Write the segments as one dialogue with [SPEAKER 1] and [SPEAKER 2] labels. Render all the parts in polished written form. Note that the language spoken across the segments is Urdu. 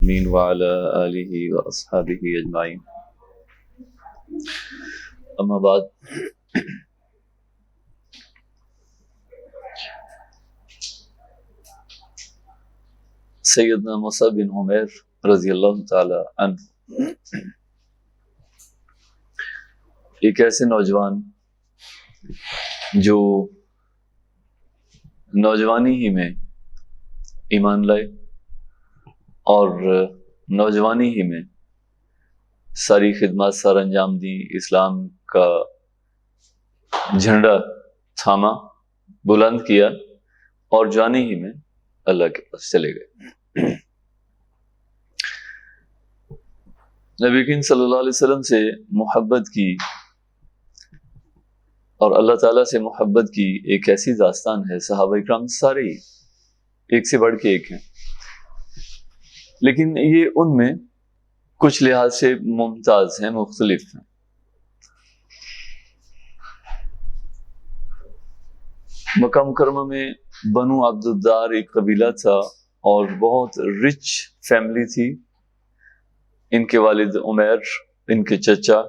[SPEAKER 1] العالمين وعلى آله وأصحابه أجمعين. أما بعد، سیدنا مصعب بن عمیر رضی اللہ تعالی عنہ ایک ایسے نوجوان جو نوجوانی ہی میں ایمان لائے اور نوجوانی ہی میں ساری خدمات سر انجام دی، اسلام کا جھنڈا تھاما، بلند کیا اور جوانی ہی میں اللہ کے پاس چلے گئے۔ نبی کریم صلی اللہ علیہ وسلم سے محبت کی اور اللہ تعالیٰ سے محبت کی ایک ایسی داستان ہے، صحابہ اکرام سارے ہی ایک سے بڑھ کے ایک ہیں، لیکن یہ ان میں کچھ لحاظ سے ممتاز ہیں، مختلف ہیں۔ مکہ مکرمہ میں بنو عبد الدار ایک قبیلہ تھا اور بہت رچ فیملی تھی۔ ان کے والد عمیر، ان کے چچا،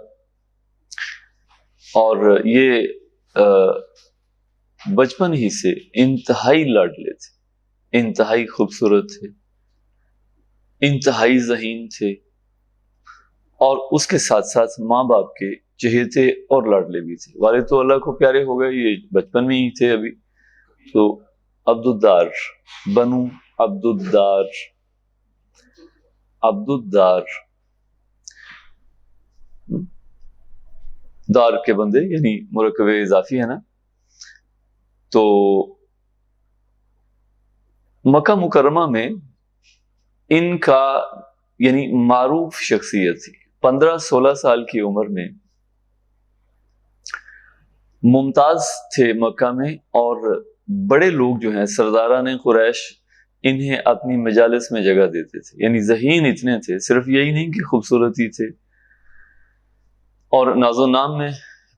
[SPEAKER 1] اور یہ بچپن ہی سے انتہائی لاڈلے تھے، انتہائی خوبصورت تھے، انتہائی ذہین تھے، اور اس کے ساتھ ساتھ ماں باپ کے چہیتے اور لاڈلے بھی تھے۔ والد تو اللہ کو پیارے ہو گئے، یہ بچپن میں ہی تھے ابھی۔ تو عبد الدار، بنو عبد الدار، عبد الدار، دار کے بندے یعنی مرکب اضافی ہے نا۔ تو مکہ مکرمہ میں ان کا یعنی معروف شخصیت تھی۔ 15-16 سال کی عمر میں ممتاز تھے مکہ میں، اور بڑے لوگ جو ہیں سرداران قریش انہیں اپنی مجالس میں جگہ دیتے تھے، یعنی ذہین اتنے تھے، صرف یہی نہیں کہ خوبصورتی تھے اور ناز و نام میں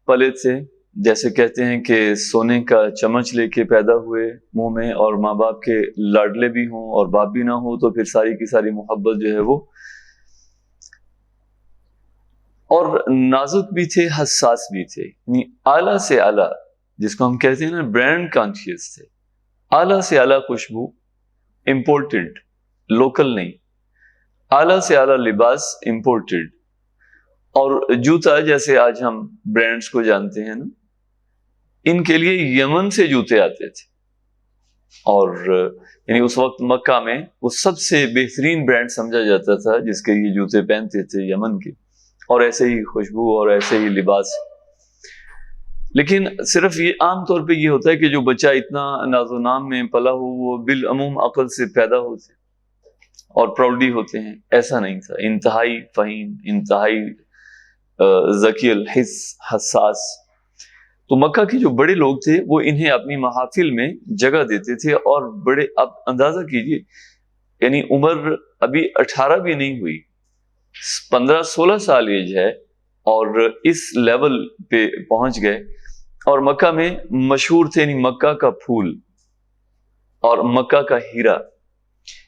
[SPEAKER 1] پلے تھے، جیسے کہتے ہیں کہ سونے کا چمچ لے کے پیدا ہوئے منہ میں، اور ماں باپ کے لاڈلے بھی ہوں اور باپ بھی نہ ہو تو پھر ساری کی ساری محبت جو ہے وہ، اور نازک بھی تھے، حساس بھی تھے، یعنی اعلیٰ سے اعلیٰ، جس کو ہم کہتے ہیں نا برانڈ کانشیس تھے۔ اعلیٰ سے اعلیٰ خوشبو، امپورٹڈ، لوکل نہیں، اعلیٰ سے اعلیٰ لباس، امپورٹڈ، اور جوتا جیسے آج ہم برانڈز کو جانتے ہیں نا، ان کے لیے یمن سے جوتے آتے تھے، اور یعنی اس وقت مکہ میں وہ سب سے بہترین برانڈ سمجھا جاتا تھا جس کے یہ جوتے پہنتے تھے یمن کے، اور ایسے ہی خوشبو اور ایسے ہی لباس۔ لیکن صرف یہ عام طور پہ یہ ہوتا ہے کہ جو بچہ اتنا ناز و نام میں پلا ہو وہ بالعموم عقل سے پیدا ہوتے اور پراؤڈلی ہوتے ہیں، ایسا نہیں تھا۔ انتہائی فہیم، انتہائی ذکی الحس، حساس۔ تو مکہ کے جو بڑے لوگ تھے وہ انہیں اپنی محافل میں جگہ دیتے تھے، اور بڑے، اب اندازہ کیجئے، یعنی عمر ابھی 18 بھی نہیں ہوئی، 15-16 سال ایج ہے، اور اس لیول پہ پہنچ گئے، اور مکہ میں مشہور تھے، یعنی مکہ کا پھول اور مکہ کا ہیرا،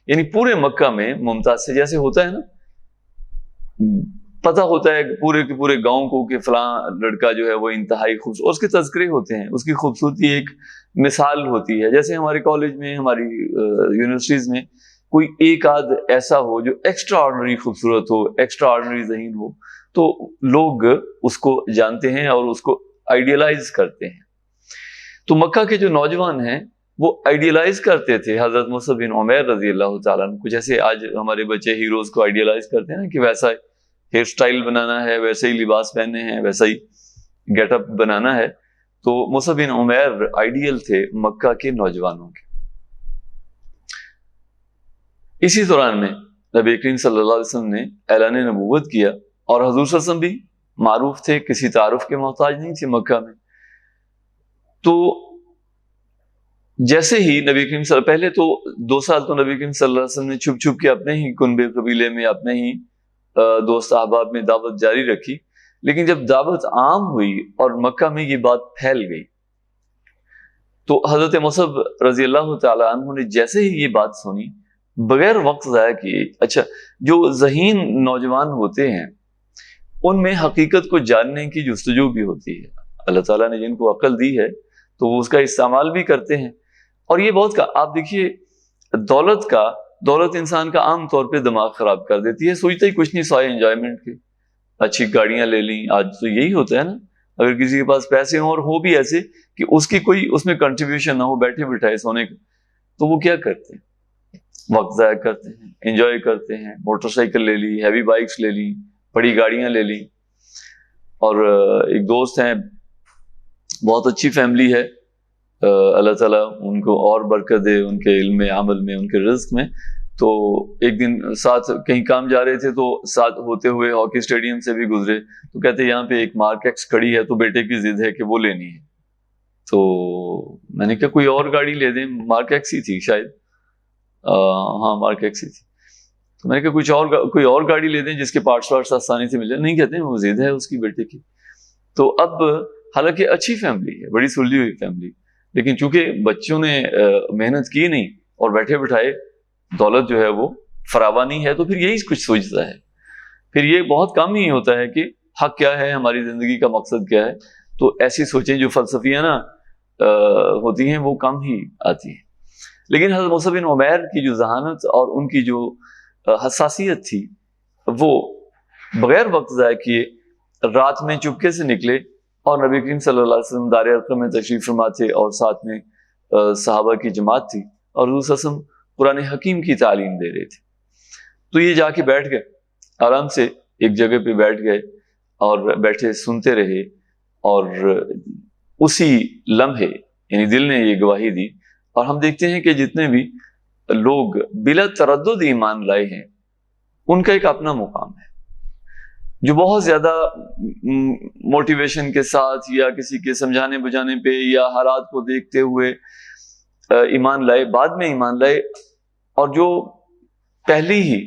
[SPEAKER 1] یعنی پورے مکہ میں ممتاز سے، جیسے ہوتا ہے نا، پتہ ہوتا ہے پورے کے پورے گاؤں کو کہ فلاں لڑکا جو ہے وہ انتہائی خوبصورت، اس کے تذکرے ہوتے ہیں، اس کی خوبصورتی ایک مثال ہوتی ہے۔ جیسے ہمارے کالج میں، ہماری یونیورسٹیز میں کوئی ایک آدھ ایسا ہو جو ایکسٹرا آرڈنری خوبصورت ہو، ایکسٹرا آرڈنری ذہین ہو، تو لوگ اس کو جانتے ہیں اور اس کو آئیڈیلائز کرتے ہیں۔ تو مکہ کے جو نوجوان ہیں وہ آئیڈیلائز کرتے تھے حضرت مصعب بن عمیر رضی اللہ تعالیٰ عنہ کو، جیسے آج ہمارے بچے ہیروز کو آئیڈیلائز کرتے ہیں نا، کہ ویسا ہیئر سٹائل بنانا ہے، ویسے ہی لباس پہننے ہیں، ویسا ہی گیٹ اپ بنانا ہے۔ تو مصعب بن عمیر آئیڈیل تھے مکہ کے نوجوانوں کے۔ اسی دوران میں نبی کریم صلی اللہ علیہ وسلم نے اعلان نبوت کیا، اور حضور صلی اللہ علیہ وسلم بھی معروف تھے، کسی تعارف کے محتاج نہیں تھے مکہ میں۔ تو جیسے ہی نبی کریم صلی اللہ علیہ وسلم، پہلے تو 2 سال تو نبی کریم صلی اللہ علیہ وسلم نے چھپ چھپ کے اپنے ہی کنبے قبیلے میں، اپنے ہی دوست احباب میں دعوت جاری رکھی، لیکن جب دعوت عام ہوئی اور مکہ میں یہ بات پھیل گئی، تو حضرت مصعب رضی اللہ تعالی عنہ نے جیسے ہی یہ بات سنی بغیر وقت ضائع کیے. اچھا جو ذہین نوجوان ہوتے ہیں ان میں حقیقت کو جاننے کی جستجو بھی ہوتی ہے. اللہ تعالیٰ نے جن کو عقل دی ہے تو وہ اس کا استعمال بھی کرتے ہیں. اور یہ بہت آپ دیکھیے دولت انسان کا عام طور پہ دماغ خراب کر دیتی ہے. سوچتا ہی کچھ نہیں سوائے انجوائمنٹ کے. اچھی گاڑیاں لے لیں, آج تو یہی ہوتا ہے نا. اگر کسی کے پاس پیسے ہوں اور ہو بھی ایسے کہ اس کی کوئی اس میں کنٹریبیوشن نہ ہو, بیٹھے بٹھائے سونے کا, تو وہ کیا کرتے ہیں, وقت ضائع کرتے ہیں, انجوائے کرتے ہیں. موٹر سائیکل لے لی, ہیوی بائکس لے لی, بڑی گاڑیاں لے لی. اور ایک دوست ہیں, بہت اچھی فیملی ہے, اللہ تعالیٰ ان کو اور برکت دے ان کے علم میں, عمل میں, ان کے رزق میں. تو ایک دن ساتھ کہیں کام جا رہے تھے تو ساتھ ہوتے ہوئے ہاکی اسٹیڈیم سے بھی گزرے, تو کہتے یہاں پہ ایک مارک ایکس کھڑی ہے تو بیٹے کی ضد ہے کہ وہ لینی ہے. تو میں نے کہا کوئی اور گاڑی لے دیں, مارک ایکس ہی تھی شاید, ہاں مارک ایکس ہی تھی. تو میں نے کہا کوئی اور گاڑی لے دیں جس کے پارٹس آسانی سے مل جائے. نہیں, کہتے ہیں وہ ضد ہے اس کی بیٹے کی. تو اب حالانکہ اچھی فیملی ہے, بڑی سلجھی ہوئی فیملی, لیکن چونکہ بچوں نے محنت کی نہیں اور بیٹھے بٹھائے دولت جو ہے وہ فراوانی ہے, تو پھر یہی کچھ سوچتا ہے. پھر یہ بہت کم ہی ہوتا ہے کہ حق کیا ہے, ہماری زندگی کا مقصد کیا ہے. تو ایسی سوچیں جو فلسفیانہ ہوتی ہیں وہ کم ہی آتی ہیں. لیکن حضرت مصعب بن عمیر کی جو ذہانت اور ان کی جو حساسیت تھی, وہ بغیر وقت ضائع کیے رات میں چپکے سے نکلے اور نبی کریم صلی اللہ علیہ وسلم دار ارقم میں تشریف فرما تھے اور ساتھ میں صحابہ کی جماعت تھی اور حضور صلی اللہ علیہ وسلم قرآن حکیم کی تعلیم دے رہے تھے. تو یہ جا کے بیٹھ گئے, آرام سے ایک جگہ پہ بیٹھ گئے اور بیٹھے سنتے رہے. اور اسی لمحے یعنی دل نے یہ گواہی دی. اور ہم دیکھتے ہیں کہ جتنے بھی لوگ بلا تردد ایمان لائے ہیں ان کا ایک اپنا مقام ہے. جو بہت زیادہ موٹیویشن کے ساتھ یا کسی کے سمجھانے بجانے پہ یا حالات کو دیکھتے ہوئے ایمان لائے, بعد میں ایمان لائے, اور جو پہلی ہی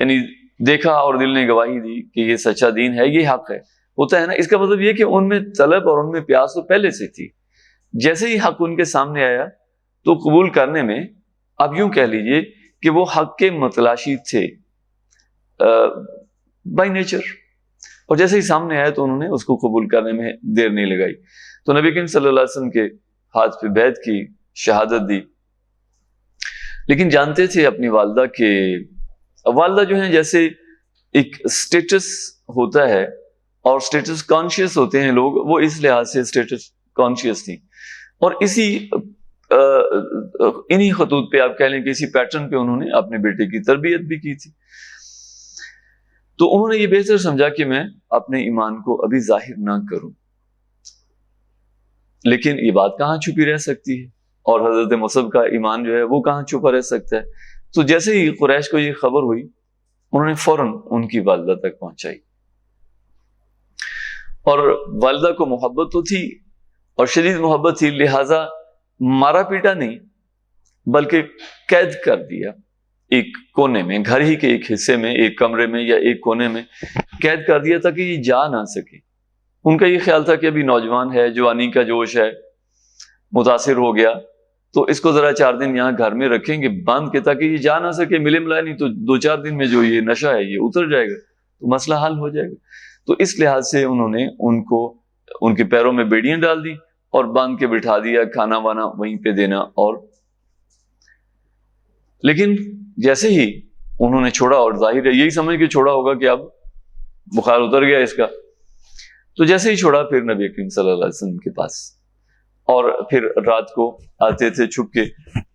[SPEAKER 1] یعنی دیکھا اور دل نے گواہی دی کہ یہ سچا دین ہے, یہ حق ہے, ہوتا ہے نا. اس کا مطلب یہ کہ ان میں طلب اور ان میں پیاس تو پہلے سے تھی. جیسے ہی حق ان کے سامنے آیا تو قبول کرنے میں اب یوں کہہ لیجئے کہ وہ حق کے متلاشی تھے بائی نیچر, اور جیسے ہی سامنے آیا تو انہوں نے اس کو قبول کرنے میں دیر نہیں لگائی. تو نبی کریم صلی اللہ علیہ وسلم کے ہاتھ پہ بیعت کی, شہادت دی. لیکن جانتے تھے اپنی والدہ کے, والدہ جو ہیں جیسے ایک سٹیٹس ہوتا ہے اور سٹیٹس کانشیس ہوتے ہیں لوگ, وہ اس لحاظ سے سٹیٹس کانشیس تھی. اور انہی خطوط پہ آپ کہہ لیں کہ اسی پیٹرن پہ انہوں نے اپنے بیٹے کی تربیت بھی کی تھی. تو انہوں نے یہ بہتر سمجھا کہ میں اپنے ایمان کو ابھی ظاہر نہ کروں. لیکن یہ بات کہاں چھپی رہ سکتی ہے, اور حضرت مصعب کا ایمان جو ہے وہ کہاں چھپا رہ سکتا ہے. تو جیسے ہی قریش کو یہ خبر ہوئی انہوں نے فوراً ان کی والدہ تک پہنچائی. اور والدہ کو محبت تو تھی اور شدید محبت تھی, لہذا مارا پیٹا نہیں بلکہ قید کر دیا ایک کونے میں, گھر ہی کے ایک حصے میں, ایک کمرے میں یا ایک کونے میں قید کر دیا تاکہ یہ جا نہ سکے. ان کا یہ خیال تھا کہ ابھی نوجوان ہے, جوانی کا جوش ہے, متاثر ہو گیا, تو اس کو ذرا 4 دن یہاں گھر میں رکھیں گے باندھ کے تاکہ یہ جا نہ سکے, ملے ملائے نہیں تو 2-4 دن میں جو یہ نشہ ہے یہ اتر جائے گا تو مسئلہ حل ہو جائے گا. تو اس لحاظ سے انہوں نے ان کو ان کے پیروں میں بیڑیاں ڈال دی اور باندھ کے بٹھا دیا, کھانا وانا وہیں پہ دینا. اور لیکن جیسے ہی انہوں نے چھوڑا, اور ظاہر ہے یہی سمجھ کے چھوڑا ہوگا کہ اب بخار اتر گیا اس کا, تو جیسے ہی چھوڑا پھر نبی کریم صلی اللہ علیہ وسلم کے پاس, اور پھر رات کو آتے تھے چھپ کے.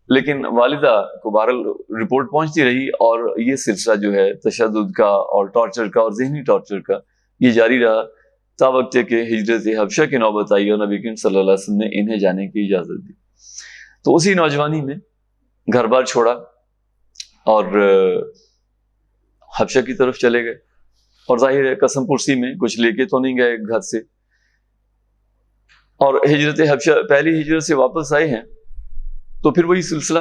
[SPEAKER 1] لیکن والدہ کو بہرحال رپورٹ پہنچتی رہی اور یہ سلسلہ جو ہے تشدد کا اور ٹارچر کا اور ذہنی ٹارچر کا یہ جاری رہا تا وقت کہ ہجرت حبشہ کی نوبت آئی اور نبی کریم صلی اللہ علیہ وسلم نے انہیں جانے کی اجازت دی. تو اسی نوجوانی میں گھر بار چھوڑا اور حبشہ کی طرف چلے گئے, اور ظاہر ہے قسم پرسی میں کچھ لے کے تو نہیں گئے گھر سے. اور ہجرت حبشہ پہلی ہجرت سے واپس آئے ہیں تو پھر وہی سلسلہ,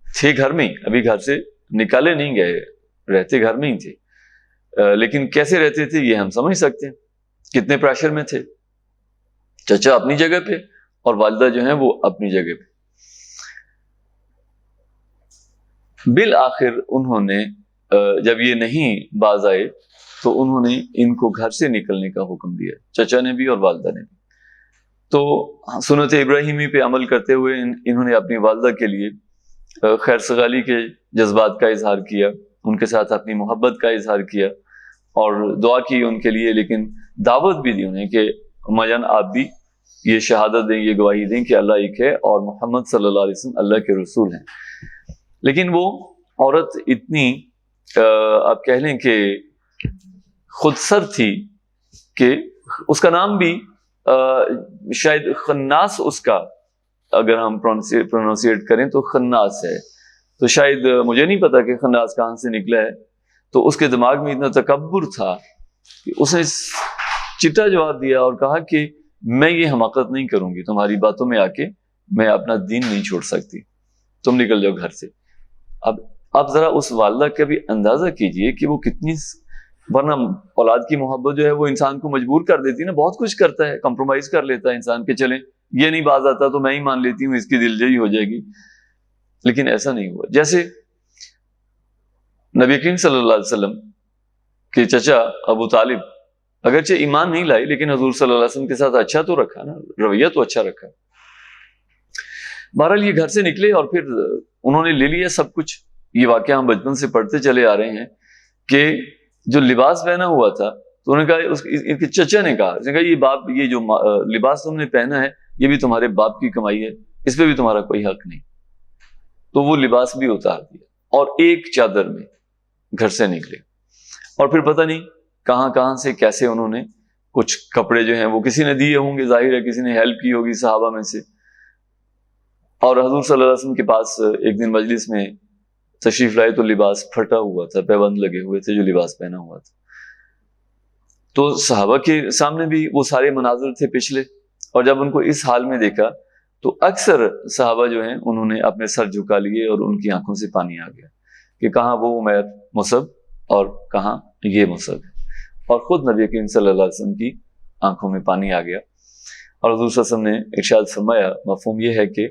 [SPEAKER 1] تھے گھر میں ہی, ابھی گھر سے نکالے نہیں گئے, رہتے گھر میں ہی تھے. لیکن کیسے رہتے تھے یہ ہم سمجھ سکتے ہیں, کتنے پریشر میں تھے. چچا اپنی جگہ پہ اور والدہ جو ہیں وہ اپنی جگہ پہ. بالآخر انہوں نے جب یہ نہیں باز آئے تو انہوں نے ان کو گھر سے نکلنے کا حکم دیا، چچا نے بھی اور والدہ نے بھی۔ تو سنت ابراہیمی پہ عمل کرتے ہوئے انہوں نے اپنی والدہ کے لیے خیر سگالی کے جذبات کا اظہار کیا، ان کے ساتھ اپنی محبت کا اظہار کیا اور دعا کی ان کے لیے، لیکن دعوت بھی دی انہیں کہ اماں جان آپ بھی یہ شہادت دیں، یہ گواہی دیں کہ اللہ ایک ہے اور محمد صلی اللہ علیہ وسلم اللہ کے رسول ہیں۔ لیکن وہ عورت اتنی آپ کہہ لیں کہ خود سر تھی کہ اس کا نام بھی شاید خناس، اس کا اگر ہم پروننسیٹ کریں تو خناس ہے، تو شاید مجھے نہیں پتا کہ خناس کہاں سے نکلا ہے۔ تو اس کے دماغ میں اتنا تکبر تھا کہ اس نے چٹا جواب دیا اور کہا کہ میں یہ حماقت نہیں کروں گی، تمہاری باتوں میں آ کے میں اپنا دین نہیں چھوڑ سکتی، تم نکل جاؤ گھر سے۔ اب آپ ذرا اس والدہ کا بھی اندازہ کیجئے کہ وہ کتنی، ورنہ اولاد کی محبت جو ہے وہ انسان کو مجبور کر دیتی ہے نا، بہت کچھ کرتا ہے، کمپرومائز کر لیتا ہے انسان کہ چلیں یہ نہیں باز آتا تو میں ہی مان لیتی ہوں، اس کی دلجوئی ہو جائے گی۔ لیکن ایسا نہیں ہوا۔ جیسے نبی کریم صلی اللہ علیہ وسلم کے چچا ابو طالب اگرچہ ایمان نہیں لائے لیکن حضور صلی اللہ علیہ وسلم کے ساتھ اچھا تو رکھا نا، رویہ تو اچھا رکھا۔ بہرحال یہ گھر سے نکلے اور پھر انہوں نے لے لیا سب کچھ۔ یہ واقعہ ہم بچپن سے پڑھتے چلے آ رہے ہیں کہ جو لباس پہنا ہوا تھا تو انہوں نے کہا، ان کے چچا نے کہا، اس نے کہا یہ باپ، یہ جو لباس تم نے پہنا ہے یہ بھی تمہارے باپ کی کمائی ہے، اس پہ بھی تمہارا کوئی حق نہیں۔ تو وہ لباس بھی اتار دیا اور ایک چادر میں گھر سے نکلے، اور پھر پتہ نہیں کہاں کہاں سے کیسے انہوں نے کچھ کپڑے جو ہیں وہ کسی نے دیے ہوں گے، ظاہر ہے کسی نے ہیلپ کی ہوگی صحابہ میں سے، اور حضور صلی اللہ علیہ وسلم کے پاس ایک دن مجلس میں تشریف لائے تو لباس پھٹا ہوا تھا، پیبند لگے ہوئے تھے جو لباس پہنا ہوا تھا۔ تو صحابہ کے سامنے بھی وہ سارے مناظر تھے پچھلے، اور جب ان کو اس حال میں دیکھا تو اکثر صحابہ جو ہیں انہوں نے اپنے سر جھکا لیے اور ان کی آنکھوں سے پانی آ گیا کہ کہاں وہ عمیر مصعب اور کہاں یہ مصعب، اور خود نبی کریم صلی اللہ علیہ وسلم کی آنکھوں میں پانی آ گیا۔ اور حضور صلی اللہ علیہ وسلم نے ارشاد فرمایا، مفہوم یہ ہے کہ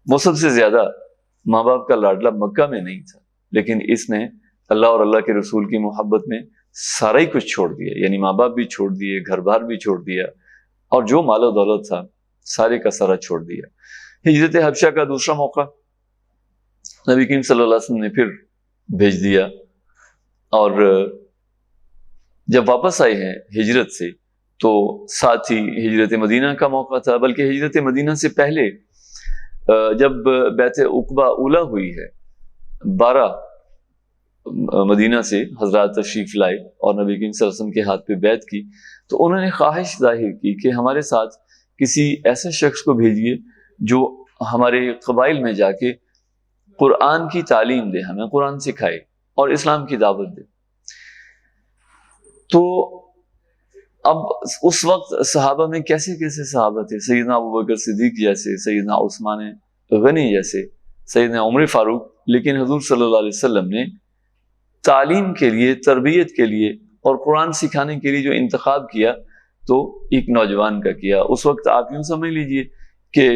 [SPEAKER 1] مصعب سے زیادہ ماں باپ کا لاڈلا مکہ میں نہیں تھا، لیکن اس نے اللہ اور اللہ کے رسول کی محبت میں سارا ہی کچھ چھوڑ دیا، یعنی ماں باپ بھی چھوڑ دیے، گھر بار بھی چھوڑ دیا، اور جو مال و دولت تھا سارے کا سارا چھوڑ دیا۔ ہجرت حبشہ کا دوسرا موقع نبی کریم صلی اللہ علیہ وسلم نے پھر بھیج دیا، اور جب واپس آئے ہیں ہجرت سے تو ساتھ ہی ہجرت مدینہ کا موقع تھا، بلکہ ہجرت مدینہ سے پہلے جب بیعت عقبہ اولی ہوئی ہے، 12 مدینہ سے حضرات تشریف لائے اور نبی کریم صلی اللہ علیہ وسلم کے ہاتھ پہ بیعت کی، تو انہوں نے خواہش ظاہر کی کہ ہمارے ساتھ کسی ایسے شخص کو بھیجیے جو ہمارے قبائل میں جا کے قرآن کی تعلیم دے، ہمیں قرآن سکھائے اور اسلام کی دعوت دے۔ تو اب اس وقت صحابہ میں کیسے کیسے صحابہ تھے، سیدنا ابوبکر صدیق جیسے، سیدنا عثمان غنی جیسے، سیدنا عمر فاروق، لیکن حضور صلی اللہ علیہ وسلم نے تعلیم کے لیے، تربیت کے لیے اور قرآن سکھانے کے لیے جو انتخاب کیا تو ایک نوجوان کا کیا۔ اس وقت آپ یوں سمجھ لیجئے کہ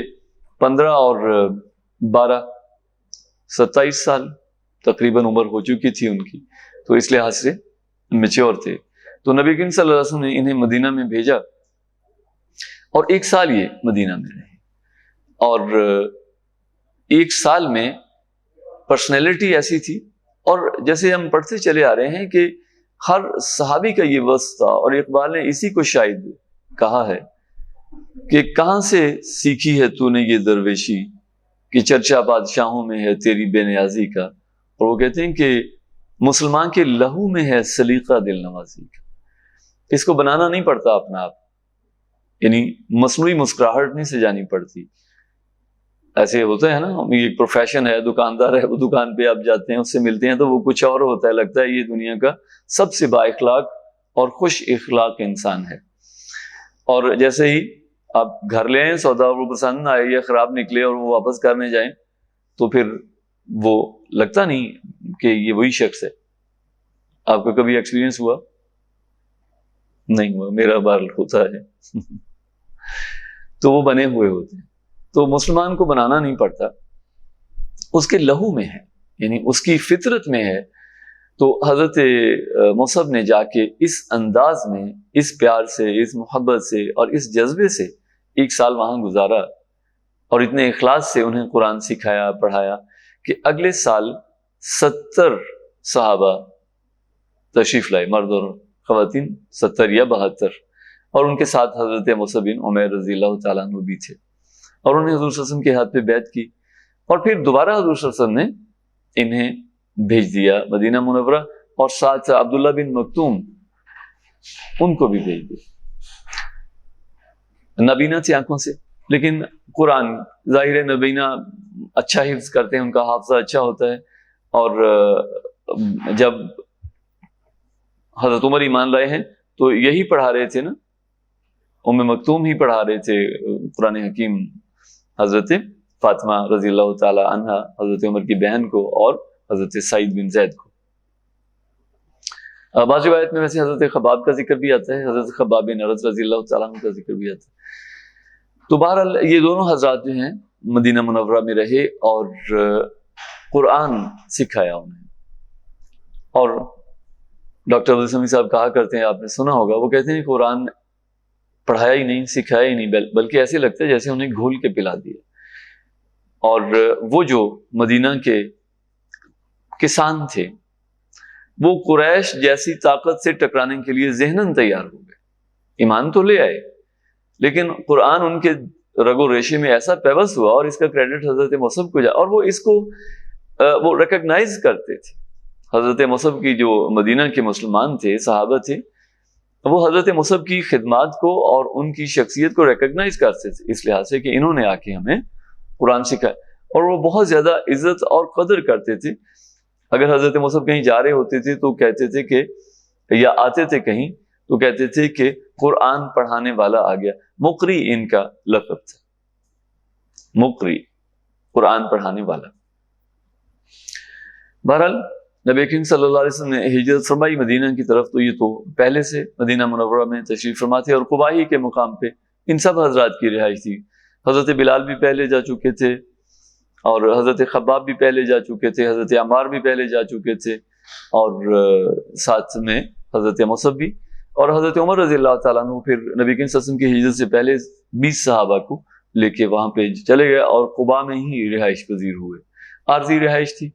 [SPEAKER 1] 15 اور 12 27 سال تقریباً عمر ہو چکی تھی ان کی، تو اس لحاظ سے میچور تھے۔ تو نبی کریم صلی اللہ علیہ وسلم نے انہیں مدینہ میں بھیجا اور 1 سال یہ مدینہ میں رہے، اور 1 سال میں پرسنالٹی ایسی تھی، اور جیسے ہم پڑھتے چلے آ رہے ہیں کہ ہر صحابی کا یہ وصف تھا، اور اقبال نے اسی کو شاید کہا ہے کہ کہاں سے سیکھی ہے تو نے یہ درویشی کہ چرچا بادشاہوں میں ہے تیری بے نیازی کا، اور وہ کہتے ہیں کہ مسلمان کے لہو میں ہے سلیقہ دل نوازی کا۔ اس کو بنانا نہیں پڑتا اپنا آپ، یعنی مصنوعی مسکراہٹ نہیں سے جانی پڑتی۔ ایسے ہوتا ہے نا، یہ پروفیشن ہے، دکاندار ہے، وہ دکان پہ آپ جاتے ہیں، اس سے ملتے ہیں تو وہ کچھ اور ہوتا ہے، لگتا ہے یہ دنیا کا سب سے با اخلاق اور خوش اخلاق انسان ہے، اور جیسے ہی آپ گھر لے آئیں، سودا وہ پسند آئے یا خراب نکلے اور وہ واپس کرنے جائیں تو پھر وہ لگتا نہیں کہ یہ وہی شخص ہے۔ آپ کا کبھی ایکسپیرینس ہوا؟ نہیں ہوا، میرا بار ہوتا ہے تو وہ بنے ہوئے ہوتے ہیں۔ تو مسلمان کو بنانا نہیں پڑتا، اس کے لہو میں ہے، یعنی اس کی فطرت میں ہے. تو حضرت مصعب نے جا کے اس انداز میں، اس پیار سے، اس محبت سے اور اس جذبے سے 1 سال وہاں گزارا، اور اتنے اخلاص سے انہیں قرآن سکھایا، پڑھایا کہ اگلے سال 70 صحابہ تشریف لائے، مرد اور خواتین 70 یا 72، اور ان کے ساتھ حضرت مصعب بن عمیر رضی اللہ تعالیٰ عنہ بھی تھے، اور انہیں حضور صلی اللہ علیہ وسلم کے ہاتھ پہ بیعت کی. اور پھر دوبارہ حضور صلی اللہ علیہ وسلم نے انہیں بھیج دیا مدینہ منورہ، اور ساتھ عبداللہ بن مکتوم ان کو بھی بھیج دیا. نبینا تھی آنکھوں سے، لیکن قرآن ظاہر نبینا اچھا حفظ کرتے ہیں، ان کا حافظہ اچھا ہوتا ہے. اور جب حضرت عمر ایمان لائے ہیں تو یہی پڑھا رہے تھے نا، ام مکتوم ہی پڑھا رہے تھے قرآن حکیم حضرت فاطمہ رضی اللہ تعالی عنہا، حضرت عمر کی بہن کو، اور حضرت سعید بن زید کو. بعض روایت میں ویسے حضرت خباب کا ذکر بھی آتا ہے، حضرت خباب بن ارد رضی اللہ تعالیٰ عنہ کا ذکر بھی آتا ہے. تو بہرحال یہ دونوں حضرات جو ہیں مدینہ منورہ میں رہے اور قرآن سکھایا انہیں. اور ڈاکٹر عبدالسمیع صاحب کہا کرتے ہیں، آپ نے سنا ہوگا، وہ کہتے ہیں قرآن پڑھایا ہی نہیں، سکھایا ہی نہیں، بلکہ ایسے لگتا ہے جیسے انہیں گھول کے پلا دیا. اور وہ جو مدینہ کے کسان تھے وہ قریش جیسی طاقت سے ٹکرانے کے لیے ذہناً تیار ہو گئے، ایمان تو لے آئے، لیکن قرآن ان کے رگ و ریشے میں ایسا پیوست ہوا، اور اس کا کریڈٹ حضرت مصعب کو اور وہ اس کو وہ ریکگنائز کرتے تھے. حضرت مصعب کی جو مدینہ کے مسلمان تھے، صحابہ تھے، وہ حضرت مصعب کی خدمات کو اور ان کی شخصیت کو ریکگنائز کرتے تھے، اس لحاظ سے کہ انہوں نے آ کے ہمیں قرآن سکھایا. اور وہ بہت زیادہ عزت اور قدر کرتے تھے. اگر حضرت مصعب کہیں جا رہے ہوتے تھے تو کہتے تھے کہ، یا آتے تھے کہیں تو کہتے تھے کہ قرآن پڑھانے والا آ گیا. مقری ان کا لقب تھا، مقری، قرآن پڑھانے والا. بہرحال نبی کریم صلی اللہ علیہ وسلم نے ہجرت فرمائی مدینہ کی طرف، تو یہ تو پہلے سے مدینہ منورہ میں تشریف فرما تھے، اور قباء ہی کے مقام پہ ان سب حضرات کی رہائش تھی. حضرت بلال بھی پہلے جا چکے تھے، اور حضرت خباب بھی پہلے جا چکے تھے، حضرت عمار بھی پہلے جا چکے تھے، اور ساتھ میں حضرت مصعب بھی، اور حضرت عمر رضی اللہ تعالیٰ عنہ پھر نبی کریم صلی اللہ علیہ وسلم کی ہجرت سے پہلے 20 صحابہ کو لے کے وہاں پہ چلے گئے، اور قباء میں ہی رہائش پذیر ہوئے. عارضی رہائش تھی.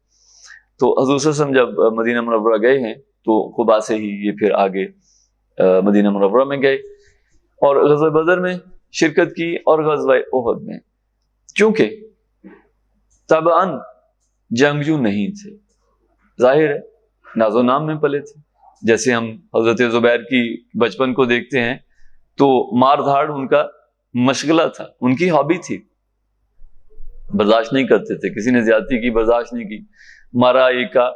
[SPEAKER 1] تو حضور صلی اللہ علیہ وسلم جب مدینہ منورہ گئے ہیں تو قباء سے ہی یہ پھر آگے مدینہ منورہ میں گئے، اور غزوہ بدر میں شرکت کی، اور غزوہ احد میں. چونکہ طبعاً جنگجو نہیں تھے، ظاہر ہے ناز و نام میں پلے تھے. جیسے ہم حضرت زبیر کی بچپن کو دیکھتے ہیں تو مار دھاڑ ان کا مشغلہ تھا، ان کی ہابی تھی، برداشت نہیں کرتے تھے، کسی نے زیادتی کی برداشت نہیں کی. مارا ایک کا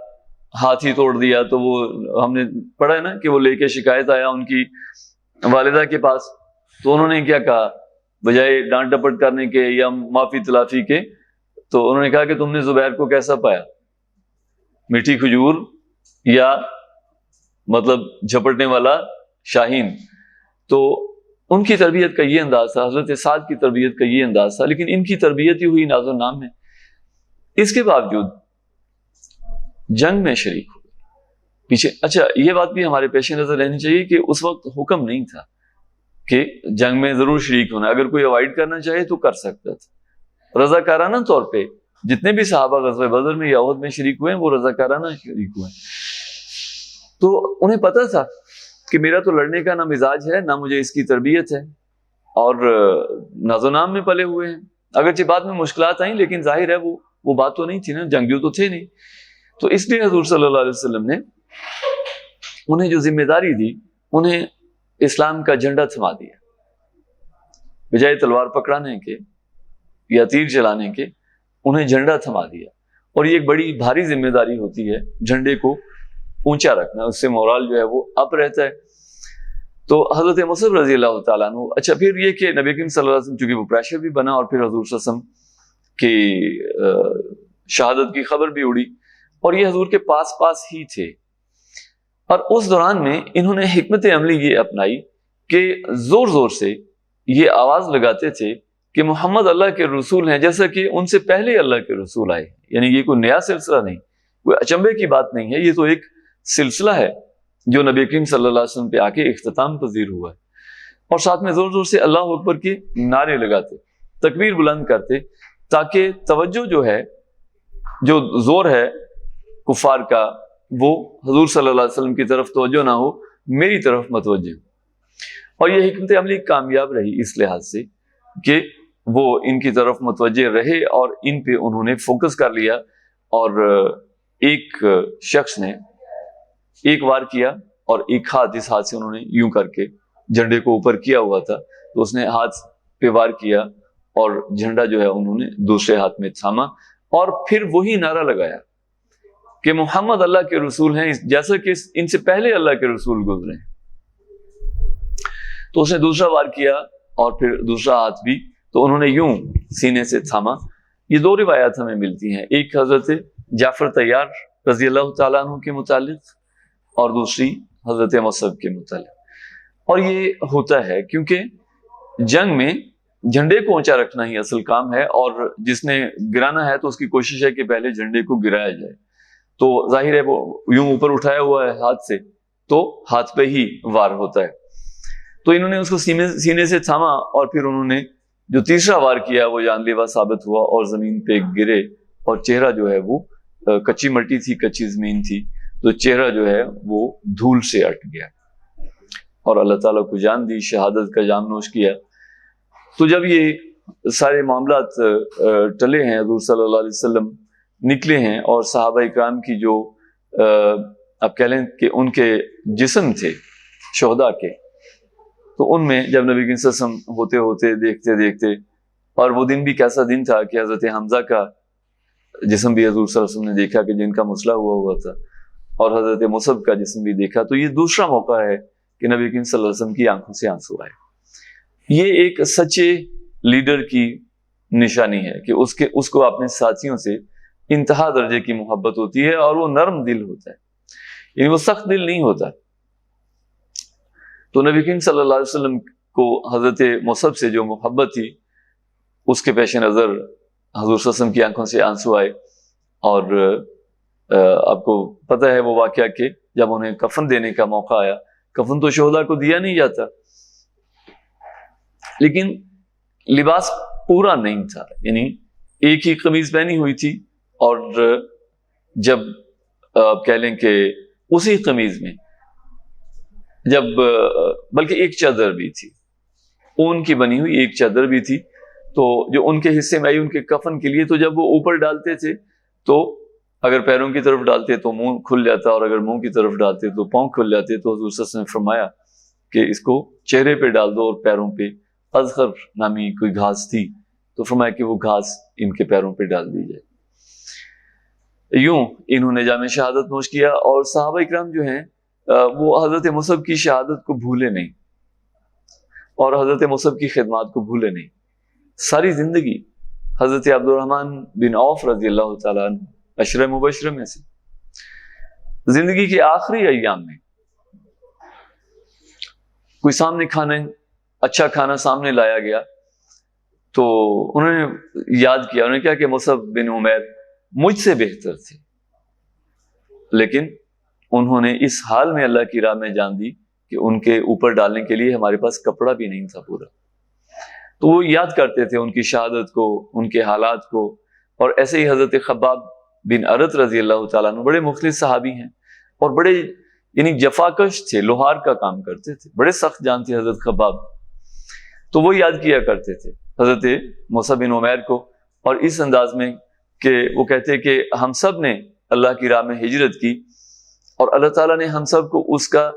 [SPEAKER 1] ہاتھ ہی توڑ دیا تو وہ ہم نے پڑھا ہے نا کہ وہ لے کے شکایت آیا ان کی والدہ کے پاس، تو انہوں نے کیا کہا، بجائے ڈانٹ ڈپٹ کرنے کے یا معافی تلافی کے، تو انہوں نے کہا کہ تم نے زبیر کو کیسا پایا، میٹھی کھجور یا مطلب جھپٹنے والا شاہین. تو ان کی تربیت کا یہ انداز تھا، حضرت سعد کی تربیت کا یہ انداز تھا، لیکن ان کی تربیت ہی ہوئی ناز و نام میں. اس کے باوجود جنگ میں شریک ہوئے پیچھے. اچھا یہ بات بھی ہمارے پیش نظر رہنی چاہیے کہ اس وقت حکم نہیں تھا کہ جنگ میں ضرور شریک ہونا، اگر کوئی اوائڈ کرنا چاہے تو کر سکتا تھا. رضاکارانہ طور پہ جتنے بھی صحابہ غزوہ بدر میں یا احد میں شریک ہوئے ہیں وہ رضاکارانہ شریک ہوئے ہیں. تو انہیں پتہ تھا کہ میرا تو لڑنے کا نہ مزاج ہے، نہ مجھے اس کی تربیت ہے، اور ناز و نام میں پلے ہوئے ہیں. اگرچہ بعد میں مشکلات آئیں لیکن ظاہر ہے وہ بات تو نہیں تھی نا، جنگجو تو تھے نہیں. تو اس لیے حضور صلی اللہ علیہ وسلم نے انہیں جو ذمہ داری دی، انہیں اسلام کا جھنڈا تھما دیا. بجائے تلوار پکڑانے کے یا تیر چلانے کے انہیں جھنڈا تھما دیا. اور یہ ایک بڑی بھاری ذمہ داری ہوتی ہے جھنڈے کو اونچا رکھنا، اس سے مورال جو ہے وہ اپ رہتا ہے. تو حضرت مصعب رضی اللہ تعالیٰ عنہ. اچھا پھر یہ کہ نبی کریم صلی اللہ علیہ وسلم چونکہ وہ پریشر بھی بنا، اور پھر حضور صلی اللہ علیہ وسلم کی شہادت کی خبر بھی اڑی، اور یہ حضور کے پاس ہی تھے. اور اس دوران میں انہوں نے حکمت عملی یہ اپنائی کہ زور زور سے یہ آواز لگاتے تھے کہ محمد اللہ کے رسول ہیں، جیسا کہ ان سے پہلے اللہ کے رسول آئے. یعنی یہ کوئی نیا سلسلہ نہیں، کوئی اچنبے کی بات نہیں ہے، یہ تو ایک سلسلہ ہے جو نبی کریم صلی اللہ علیہ وسلم پہ آ کے اختتام پذیر ہوا ہے۔ اور ساتھ میں زور زور سے اللہ اکبر کے نعرے لگاتے، تکبیر بلند کرتے، تاکہ توجہ جو ہے، جو زور ہے کفار کا، وہ حضور صلی اللہ علیہ وسلم کی طرف توجہ نہ ہو، میری طرف متوجہ ہو۔ اور یہ حکمت عملی کامیاب رہی اس لحاظ سے کہ وہ ان کی طرف متوجہ رہے اور ان پہ انہوں نے فوکس کر لیا۔ اور ایک شخص نے ایک وار کیا اور ایک ہاتھ، اس ہاتھ سے انہوں نے یوں کر کے جھنڈے کو اوپر کیا ہوا تھا، تو اس نے ہاتھ پہ وار کیا اور جھنڈا جو ہے انہوں نے دوسرے ہاتھ میں تھاما، اور پھر وہی نعرہ لگایا کہ محمد اللہ کے رسول ہیں، جیسا کہ ان سے پہلے اللہ کے رسول گزرے ہیں۔ تو اس نے دوسرا وار کیا اور پھر دوسرا ہاتھ بھی، تو انہوں نے یوں سینے سے تھاما۔ یہ دو روایات ہمیں ملتی ہیں، ایک حضرت جعفر طیار رضی اللہ تعالیٰ عنہ کے متعلق اور دوسری حضرت مصعب کے متعلق۔ اور یہ ہوتا ہے کیونکہ جنگ میں جھنڈے کو اونچا رکھنا ہی اصل کام ہے، اور جس نے گرانا ہے تو اس کی کوشش ہے کہ پہلے جھنڈے کو گرایا جائے۔ تو ظاہر ہے وہ یوں اوپر اٹھایا ہوا ہے ہاتھ سے، تو ہاتھ پہ ہی وار ہوتا ہے۔ تو انہوں نے اس کو سینے سے تھاما، اور پھر انہوں نے جو تیسرا وار کیا وہ جان لیوا ثابت ہوا اور زمین پہ گرے، اور چہرہ جو ہے وہ کچی مٹی تھی، کچی زمین تھی، تو چہرہ جو ہے وہ دھول سے اٹ گیا اور اللہ تعالیٰ کو جان دی، شہادت کا جام نوش کیا۔ تو جب یہ سارے معاملات ٹلے ہیں، حضور صلی اللہ علیہ وسلم نکلے ہیں، اور صحابہ اکرام کی جو آپ کہہ لیں کہ ان کے جسم تھے شہداء کے، تو ان میں جب نبی صلی اللہ علیہ وسلم ہوتے ہوتے دیکھتے دیکھتے، اور وہ دن بھی کیسا دن تھا کہ حضرت حمزہ کا جسم بھی حضور صلی اللہ علیہ وسلم نے دیکھا کہ جن کا مسئلہ ہوا تھا، اور حضرت مصعب کا جسم بھی دیکھا، تو یہ دوسرا موقع ہے کہ نبی کریم صلی اللہ علیہ وسلم کی آنکھوں سے آنسو آئے۔ یہ ایک سچے لیڈر کی نشانی ہے کہ اس کو اپنے ساتھیوں سے انتہا درجے کی محبت ہوتی ہے، اور وہ نرم دل ہوتا ہے، یعنی وہ سخت دل نہیں ہوتا۔ تو نبی کریم صلی اللہ علیہ وسلم کو حضرت مصعب سے جو محبت تھی، اس کے پیش نظر حضور صلی اللہ علیہ وسلم کی آنکھوں سے آنسو آئے۔ اور آپ کو پتہ ہے وہ واقعہ کہ جب انہیں کفن دینے کا موقع آیا، کفن تو شہداء کو دیا نہیں جاتا، لیکن لباس پورا نہیں تھا، یعنی ایک ہی قمیض پہنی ہوئی تھی، اور جب آپ کہہ لیں کہ اسی قمیض میں جب بلکہ ایک چادر بھی تھی، اون کی بنی ہوئی ایک چادر بھی تھی، تو جو ان کے حصے میں آئی ان کے کفن کے لیے، تو جب وہ اوپر ڈالتے تھے تو اگر پیروں کی طرف ڈالتے تو منہ کھل جاتا، اور اگر منہ کی طرف ڈالتے تو پاؤں کھل جاتے۔ تو حضور صلی اللہ علیہ وسلم نے فرمایا کہ اس کو چہرے پہ ڈال دو، اور پیروں پہ اذخر نامی کوئی گھاس تھی، تو فرمایا کہ وہ گھاس ان کے پیروں پہ ڈال دی جائے۔ یوں انہوں نے جام شہادت نوش کیا، اور صحابہ اکرام جو ہیں وہ حضرت مصعب کی شہادت کو بھولے نہیں، اور حضرت مصعب کی خدمات کو بھولے نہیں۔ ساری زندگی حضرت عبد الرحمن بن عوف رضی اللہ تعالیٰ عنہ عشرہ مبشرہ میں سے، زندگی کے آخری ایام میں کوئی سامنے اچھا کھانا سامنے لایا گیا، تو انہوں نے یاد کیا، انہوں نے کہا کہ مصعب بن عمیر مجھ سے بہتر تھے، لیکن انہوں نے اس حال میں اللہ کی راہ میں جان دی کہ ان کے اوپر ڈالنے کے لیے ہمارے پاس کپڑا بھی نہیں تھا پورا۔ تو وہ یاد کرتے تھے ان کی شہادت کو، ان کے حالات کو۔ اور ایسے ہی حضرت خباب بن ارت رضی اللہ تعالیٰ عنہ بڑے مخلص صحابی ہیں، اور بڑے یعنی جفاکش تھے، لوہار کا کام کرتے تھے، بڑے سخت جان تھے حضرت خباب۔ تو وہ یاد کیا کرتے تھے حضرت مصعب بن عمیر کو، اور اس انداز میں کہ وہ کہتے کہ ہم سب نے اللہ کی راہ میں ہجرت کی، اور اللہ تعالیٰ نے ہم سب کو اس کا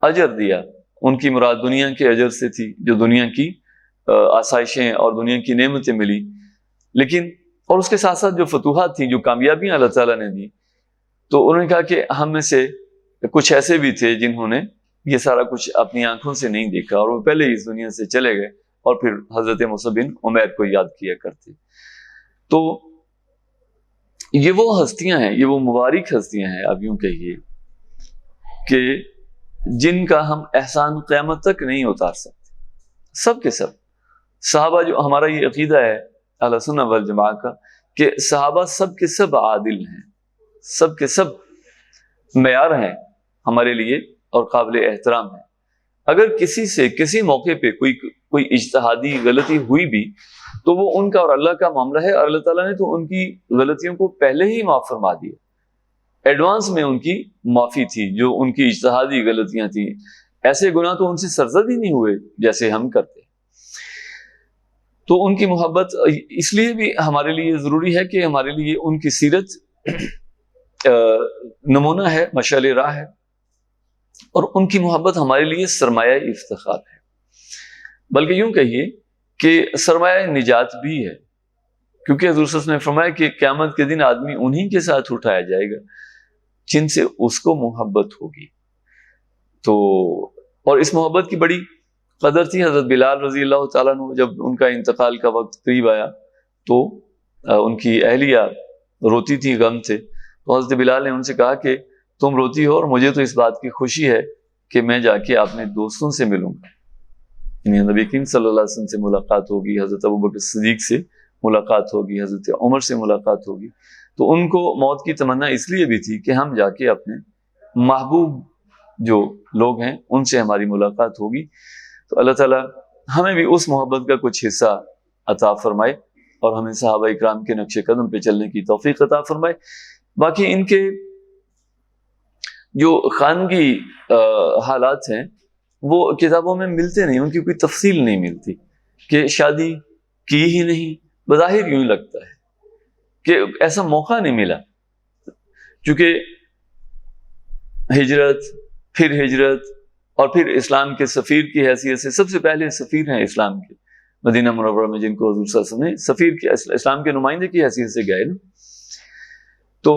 [SPEAKER 1] اجر دیا۔ ان کی مراد دنیا کے اجر سے تھی، جو دنیا کی آسائشیں اور دنیا کی نعمتیں ملی، لیکن اور اس کے ساتھ ساتھ جو فتوحات تھیں، جو کامیابیاں اللہ تعالیٰ نے دی۔ تو انہوں نے کہا کہ ہم میں سے کچھ ایسے بھی تھے جنہوں نے یہ سارا کچھ اپنی آنکھوں سے نہیں دیکھا، اور وہ پہلے ہی اس دنیا سے چلے گئے، اور پھر حضرت مصعب بن عمیر کو یاد کیا کرتے۔ تو یہ وہ ہستیاں ہیں، یہ وہ مبارک ہستیاں ہیں، آپ یوں کہیے کہ جن کا ہم احسان قیامت تک نہیں اتار سکتے، سب کے سب۔ صحابہ جو ہمارا یہ عقیدہ ہے اہل سنت والجماعت کا کہ صحابہ سب کے سب عادل ہیں، سب کے سب معیار ہیں ہمارے لیے اور قابل احترام ہیں. اگر کسی سے کسی موقع پہ کوئی اجتہادی غلطی ہوئی بھی تو وہ ان کا اور اللہ کا معاملہ ہے، اور اللہ تعالیٰ نے تو ان کی غلطیوں کو پہلے ہی معاف فرما دیا. ایڈوانس میں ان کی معافی تھی جو ان کی اجتہادی غلطیاں تھیں. ایسے گناہ تو ان سے سرزد ہی نہیں ہوئے جیسے ہم کرتے. تو ان کی محبت اس لیے بھی ہمارے لیے ضروری ہے کہ ہمارے لیے ان کی سیرت نمونہ ہے، مشعل راہ ہے، اور ان کی محبت ہمارے لیے سرمایہ افتخار ہے. بلکہ یوں کہیے کہ سرمایہ نجات بھی ہے، کیونکہ حضور صلی اللہ علیہ وسلم نے فرمایا کہ قیامت کے دن آدمی انہی کے ساتھ اٹھایا جائے گا جن سے اس کو محبت ہوگی. تو اور اس محبت کی بڑی قدر تھی. حضرت بلال رضی اللہ تعالیٰ عنہ جب ان کا انتقال کا وقت قریب آیا تو ان کی اہلیہ روتی تھی غم سے، تو حضرت بلال نے ان سے کہا کہ تم روتی ہو اور مجھے تو اس بات کی خوشی ہے کہ میں جا کے اپنے دوستوں سے ملوں گا. یعنی نبی کریم صلی اللہ علیہ وسلم سے ملاقات ہوگی، حضرت ابوبکر صدیق سے ملاقات ہوگی، حضرت عمر سے ملاقات ہوگی. تو ان کو موت کی تمنا اس لیے بھی تھی کہ ہم جا کے اپنے محبوب جو لوگ ہیں ان سے ہماری ملاقات ہوگی. تو اللہ تعالیٰ ہمیں بھی اس محبت کا کچھ حصہ عطا فرمائے اور ہمیں صحابہ اکرام کے نقش قدم پہ چلنے کی توفیق عطا فرمائے. باقی ان کے جو خانگی حالات ہیں وہ کتابوں میں ملتے نہیں، ان کی کوئی تفصیل نہیں ملتی کہ شادی کی ہی نہیں. بظاہر یوں لگتا ہے کہ ایسا موقع نہیں ملا، چونکہ ہجرت اور پھر اسلام کے سفیر کی حیثیت سے، سب سے پہلے سفیر ہیں اسلام کے مدینہ منورہ میں جن کو حضور صلی اللہ علیہ وسلم نے سفیر کی اسلام کے نمائندے کی حیثیت سے گئے نا. تو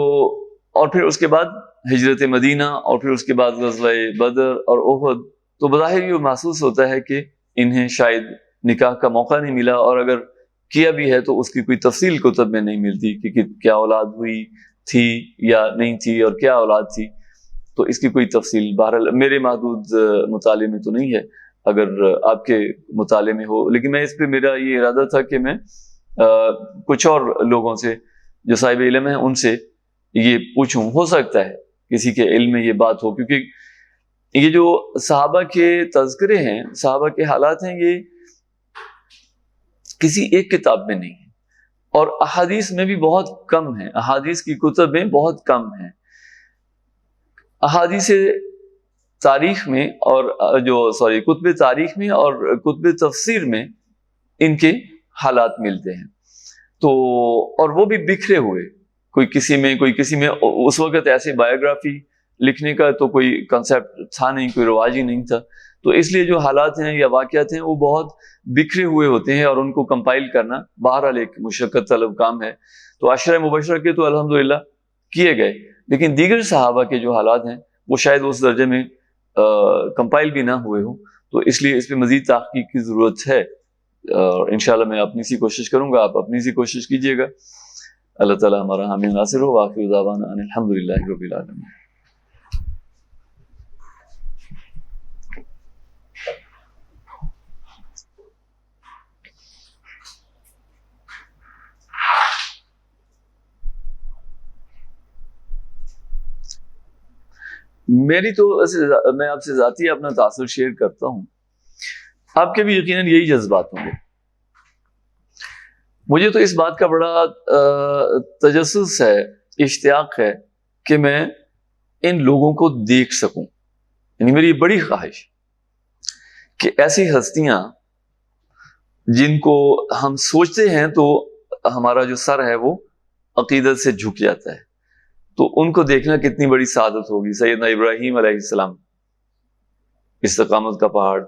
[SPEAKER 1] اور پھر اس کے بعد ہجرت مدینہ اور پھر اس کے بعد غزوہ بدر اور احد. تو بظاہر یہ محسوس ہوتا ہے کہ انہیں شاید نکاح کا موقع نہیں ملا، اور اگر کیا بھی ہے تو اس کی کوئی تفصیل کتب میں نہیں ملتی کہ کیا اولاد ہوئی تھی یا نہیں تھی اور کیا اولاد تھی. تو اس کی کوئی تفصیل بہرحال میرے محدود مطالعے میں تو نہیں ہے، اگر آپ کے مطالعے میں ہو. لیکن میں اس پہ میرا یہ ارادہ تھا کہ میں کچھ اور لوگوں سے جو صاحب علم ہیں ان سے یہ پوچھوں. ہو سکتا ہے کسی کے علم میں یہ بات ہو، کیونکہ یہ جو صحابہ کے تذکرے ہیں، صحابہ کے حالات ہیں، یہ کسی ایک کتاب میں نہیں ہے، اور احادیث میں بھی بہت کم ہیں. احادیث کی کتب میں بہت کم ہیں. احادیث تاریخ میں اور کتب تاریخ میں اور کتب تفسیر میں ان کے حالات ملتے ہیں. تو اور وہ بھی بکھرے ہوئے، کوئی کسی میں. اس وقت ایسے بایوگرافی لکھنے کا تو کوئی کنسیپٹ تھا نہیں، کوئی رواج ہی نہیں تھا. تو اس لیے جو حالات ہیں یا واقعات ہیں وہ بہت بکھرے ہوئے ہوتے ہیں، اور ان کو کمپائل کرنا بہرحال ایک مشقت طلب کام ہے. تو عشرہ مبشرہ کے تو الحمدللہ کیے گئے، لیکن دیگر صحابہ کے جو حالات ہیں وہ شاید اس درجے میں کمپائل بھی نہ ہوئے ہوں. تو اس لیے اس پہ مزید تحقیق کی ضرورت ہے، اور انشاءاللہ میں اپنی سی کوشش کروں گا، آپ اپنی سی کوشش کیجیے گا. اللہ تعالیٰ ہمارا حامی ناصر ہو. وآخر دعوانا ان الحمدللہ رب العالمین. میری تو میں آپ سے ذاتی اپنا تاثر شیئر کرتا ہوں، آپ کے بھی یقیناً یہی جذبات ہوں گے. مجھے تو اس بات کا بڑا تجسس ہے، اشتیاق ہے کہ میں ان لوگوں کو دیکھ سکوں. یعنی میری بڑی خواہش کہ ایسی ہستیاں جن کو ہم سوچتے ہیں تو ہمارا جو سر ہے وہ عقیدت سے جھک جاتا ہے، تو ان کو دیکھنا کتنی بڑی سعادت ہوگی. سیدنا ابراہیم علیہ السلام، استقامت کا پہاڑ،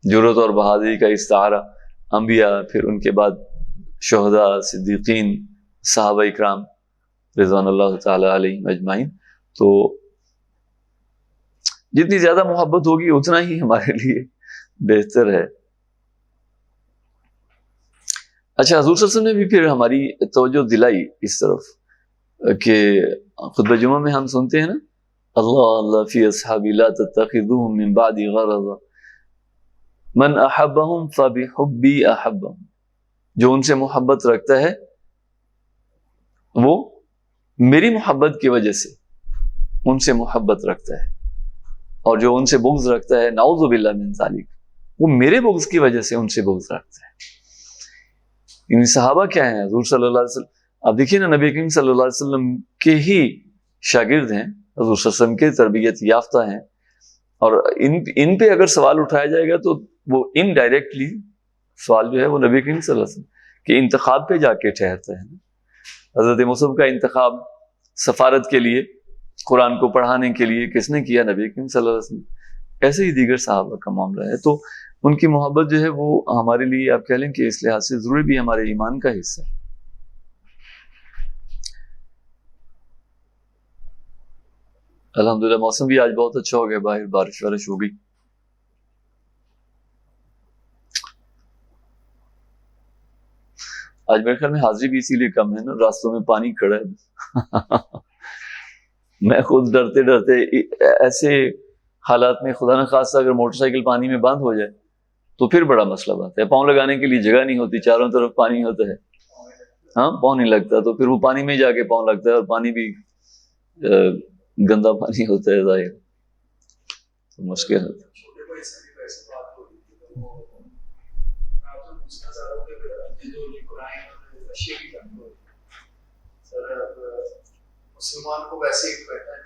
[SPEAKER 1] جرأت اور بہادری کا استعارہ، انبیاء، پھر ان کے بعد شہداء، صدیقین، صحابہ اکرام رضوان اللہ تعالی علیہم اجمعین. تو جتنی زیادہ محبت ہوگی اتنا ہی ہمارے لیے بہتر ہے. اچھا، حضور صلی اللہ علیہ وسلم نے بھی پھر ہماری توجہ دلائی اس طرف کہ خطبہ جمعہ میں ہم سنتے ہیں نا، اللہ اللہ فی اصحابی لا تتخذوهم من بعدی غرضا من احبهم فبحبی احبهم. جو ان سے محبت رکھتا ہے وہ میری محبت کی وجہ سے ان سے محبت رکھتا ہے، اور جو ان سے بغض رکھتا ہے نعوذ باللہ من ذالک، وہ میرے بغض کی وجہ سے ان سے بغض رکھتا ہے۔ یعنی صحابہ کیا ہیں؟ حضور صلی اللہ علیہ وسلم، اب دیکھیے نا، نبی کریم صلی اللہ علیہ وسلم کے ہی شاگرد ہیں، حضور صلی اللہ علیہ وسلم کے تربیت یافتہ ہیں، اور ان پہ اگر سوال اٹھایا جائے گا تو وہ انڈائریکٹلی سوال جو ہے وہ نبی کریم صلی اللہ علیہ وسلم کے انتخاب پہ جا کے ٹھہرتا ہے۔ حضرت مصعب کا انتخاب سفارت کے لیے، قرآن کو پڑھانے کے لیے کس نے کیا؟ نبی کریم صلی اللہ علیہ وسلم۔ ایسے ہی دیگر صحابہ کا معاملہ ہے، تو ان کی محبت جو ہے وہ ہمارے لیے آپ کہہ لیں کہ اس لحاظ سے ضروری بھی ہمارے ایمان کا حصہ ہے۔ الحمدللہ موسم بھی آج بہت اچھا ہو گیا، باہر بارش وارش ہو گئی۔ آج میرے خیال میں حاضری بھی اسی لیے کم ہے نا، راستوں میں پانی کھڑا ہے۔ میں خود ڈرتے ڈرتے ایسے حالات میں، خدا نخواستہ اگر موٹر سائیکل پانی میں بند ہو جائے تو پھر بڑا مسئلہ بنتا ہے، پاؤں لگانے کے لیے جگہ نہیں ہوتی، چاروں طرف پانی ہوتا ہے، ہاں پاؤں نہیں لگتا، تو پھر وہ پانی میں جا کے پاؤں لگتا ہے، اور پانی بھی گندا پانی ہوتا ہے ظاہر، تو مشکل ہوتا ہے۔
[SPEAKER 2] مسلمان کو ویسے ہی کہتا ہے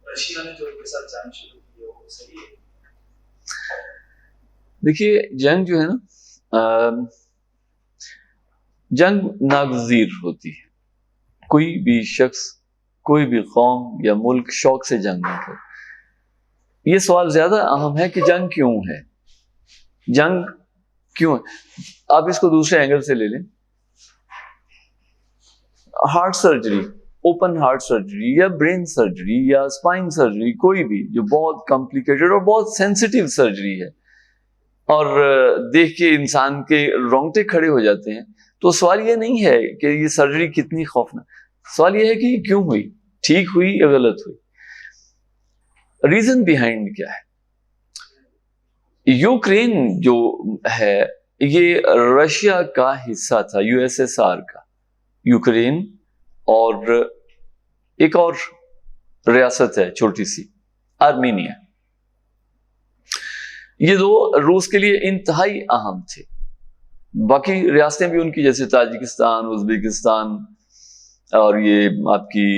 [SPEAKER 2] رشیا نے جو ان کے ساتھ جنگ شروع کی ہے وہ صحیح ہے؟
[SPEAKER 1] دیکھیے جنگ جو ہے نا، جنگ ناگزیر ہوتی ہے، کوئی بھی شخص، کوئی بھی قوم یا ملک شوق سے جنگ نہیں کرتا۔ یہ سوال زیادہ اہم ہے کہ جنگ کیوں ہے، جنگ کیوں ہے؟ آپ اس کو دوسرے اینگل سے لے لیں، heart surgery, open heart surgery یا برین سرجری یا اسپائن سرجری، کوئی بھی جو بہت کمپلیکیٹڈ اور بہت سینسیٹیو سرجری ہے، اور دیکھ کے انسان کے رونگٹے کھڑے ہو جاتے ہیں، تو سوال یہ نہیں ہے کہ یہ سرجری کتنی خوفناک، سوال یہ ہے کہ یہ کیوں ہوئی، ٹھیک ہوئی یا غلط ہوئی، ریزن بیہائنڈ کیا ہے۔ یوکرین جو ہے یہ رشیا کا حصہ تھا، یو ایس ایس آر کا، یوکرین اور ایک اور ریاست ہے چھوٹی سی، آرمینیا، یہ دو روس کے لیے انتہائی اہم تھے۔ باقی ریاستیں بھی ان کی جیسے تاجکستان، ازبکستان اور یہ آپ کی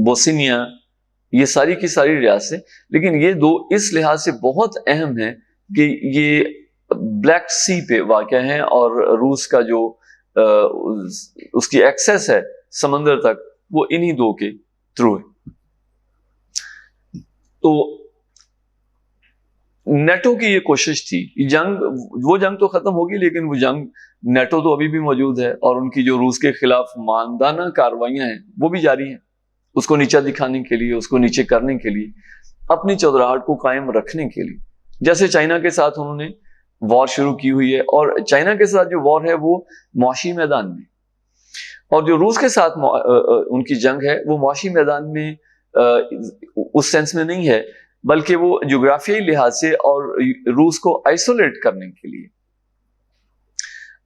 [SPEAKER 1] بوسنیا، یہ ساری کی ساری ریاستیں، لیکن یہ دو اس لحاظ سے بہت اہم ہیں کہ یہ بلیک سی پہ واقع ہیں، اور روس کا جو اس کی ایکسیس ہے سمندر تک وہ انہی دو کے تھرو ہے۔ تو نیٹو کی یہ کوشش تھی، جنگ، وہ جنگ تو ختم ہوگی لیکن وہ جنگ، نیٹو تو ابھی بھی موجود ہے، اور ان کی جو روس کے خلاف ماندانہ کارروائیاں ہیں وہ بھی جاری ہیں، اس کو نیچا دکھانے کے لیے، اس کو نیچے کرنے کے لیے، اپنی چودراہٹ کو قائم رکھنے کے لیے۔ جیسے چائنا کے ساتھ انہوں نے وار شروع کی ہوئی ہے، اور چائنا کے ساتھ جو وار ہے وہ معاشی میدان میں، اور جو روس کے ساتھ ان کی جنگ ہے وہ معاشی میدان میں اس سینس میں نہیں ہے، بلکہ وہ جغرافیائی لحاظ سے اور روس کو آئسولیٹ کرنے کے لیے۔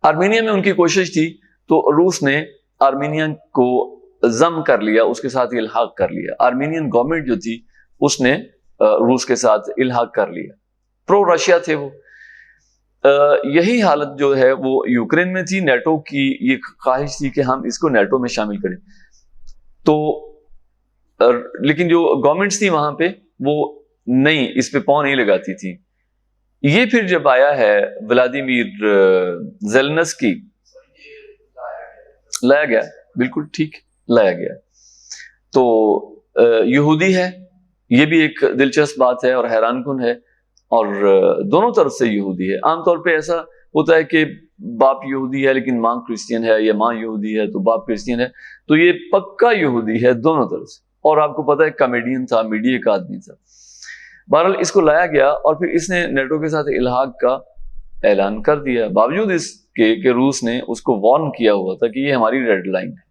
[SPEAKER 1] آرمینیا میں ان کی کوشش تھی، تو روس نے آرمینیا کو ضم کر لیا، اس کے ساتھ الحاق کر لیا، آرمینین گورنمنٹ جو تھی اس نے روس کے ساتھ الحاق کر لیا، پرو رشیا تھے وہ۔ یہی حالت جو ہے وہ یوکرین میں تھی، نیٹو کی یہ خواہش تھی کہ ہم اس کو نیٹو میں شامل کریں، تو لیکن جو گورنمنٹس تھی وہاں پہ وہ نہیں، اس پہ پاؤں نہیں لگاتی تھی۔ یہ پھر جب آیا ہے ولادیمیر زیلنسکی، لایا گیا، بالکل ٹھیک لایا گیا، تو یہودی ہے، یہ بھی ایک دلچسپ بات ہے اور حیران کن ہے، اور دونوں طرف سے یہودی ہے۔ عام طور پہ ایسا ہوتا ہے کہ باپ یہودی ہے لیکن ماں کرسچین ہے، یا ماں یہودی ہے تو باپ کرسچین ہے، تو یہ پکا یہودی ہے دونوں طرف سے، اور آپ کو پتا ہے کامیڈین تھا، میڈیا کا آدمی تھا۔ بہرحال اس کو لایا گیا، اور پھر اس نے نیٹو کے ساتھ الحاق کا اعلان کر دیا، باوجود اس کے کہ روس نے اس کو وارن کیا ہوا تھا کہ یہ ہماری ریڈ لائن ہے۔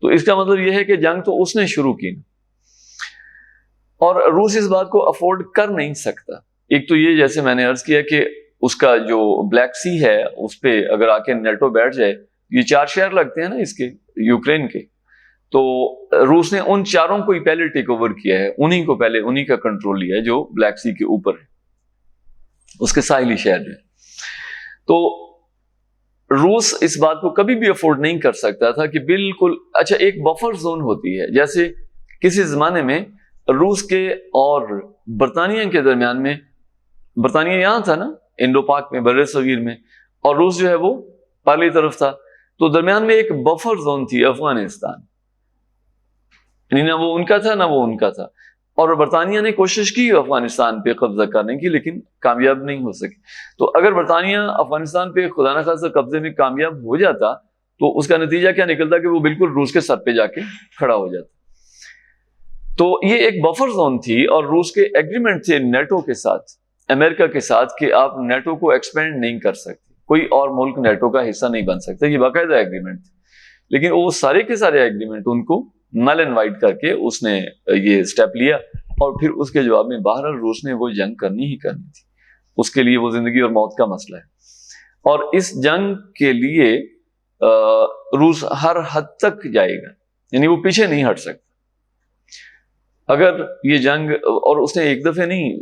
[SPEAKER 1] تو اس کا مطلب یہ ہے کہ جنگ تو اس نے شروع کی، اور روس اس بات کو افورڈ کر نہیں سکتا۔ ایک تو یہ، جیسے میں نے عرض کیا کہ اس کا جو بلیک سی ہے اس پہ اگر آ کے نیٹو بیٹھ جائے، یہ 4 شہر لگتے ہیں نا اس کے یوکرین کے، تو روس نے ان چاروں کو ہی پہلے ٹیک اوور کیا ہے، انہی کو پہلے انہی کا کنٹرول لیا ہے جو بلیک سی کے اوپر ہے، اس کے ساحلی شہر میں. تو روس اس بات کو کبھی بھی افورڈ نہیں کر سکتا تھا کہ بالکل اچھا ایک بفر زون ہوتی ہے، جیسے کسی زمانے میں روس کے اور برطانیہ کے درمیان میں، برطانیہ یہاں تھا نا انڈو پاک میں، بر صغیر میں، اور روس جو ہے وہ پارلی طرف تھا، تو درمیان میں ایک بفر زون تھی افغانستان، یعنی نہ وہ ان کا تھا نہ وہ ان کا تھا، اور برطانیہ نے کوشش کی افغانستان پہ قبضہ کرنے کی لیکن کامیاب نہیں ہو سکی. تو اگر برطانیہ افغانستان پہ خدا نخواستہ قبضے میں کامیاب ہو جاتا تو اس کا نتیجہ کیا نکلتا کہ وہ بالکل روس کے سر پہ جا کے کھڑا ہو جاتا. تو یہ ایک بفر زون تھی، اور روس کے ایگریمنٹ تھے نیٹو کے ساتھ، امریکہ کے ساتھ، کہ آپ نیٹو کو ایکسپینڈ نہیں کر سکتے، کوئی اور ملک نیٹو کا حصہ نہیں بن سکتا، یہ باقاعدہ ایگریمنٹ تھے. لیکن وہ سارے کے سارے ایگریمنٹ ان کو نل اینڈ وائڈ کر کے اس نے یہ سٹیپ لیا، اور پھر اس کے جواب میں بہرحال روس نے وہ جنگ کرنی ہی کرنی تھی، اس کے لیے وہ زندگی اور موت کا مسئلہ ہے. اور اس جنگ کے لیے روس ہر حد تک جائے گا، یعنی وہ پیچھے نہیں ہٹ سکتا. اگر یہ جنگ، اور اس نے ایک دفعہ نہیں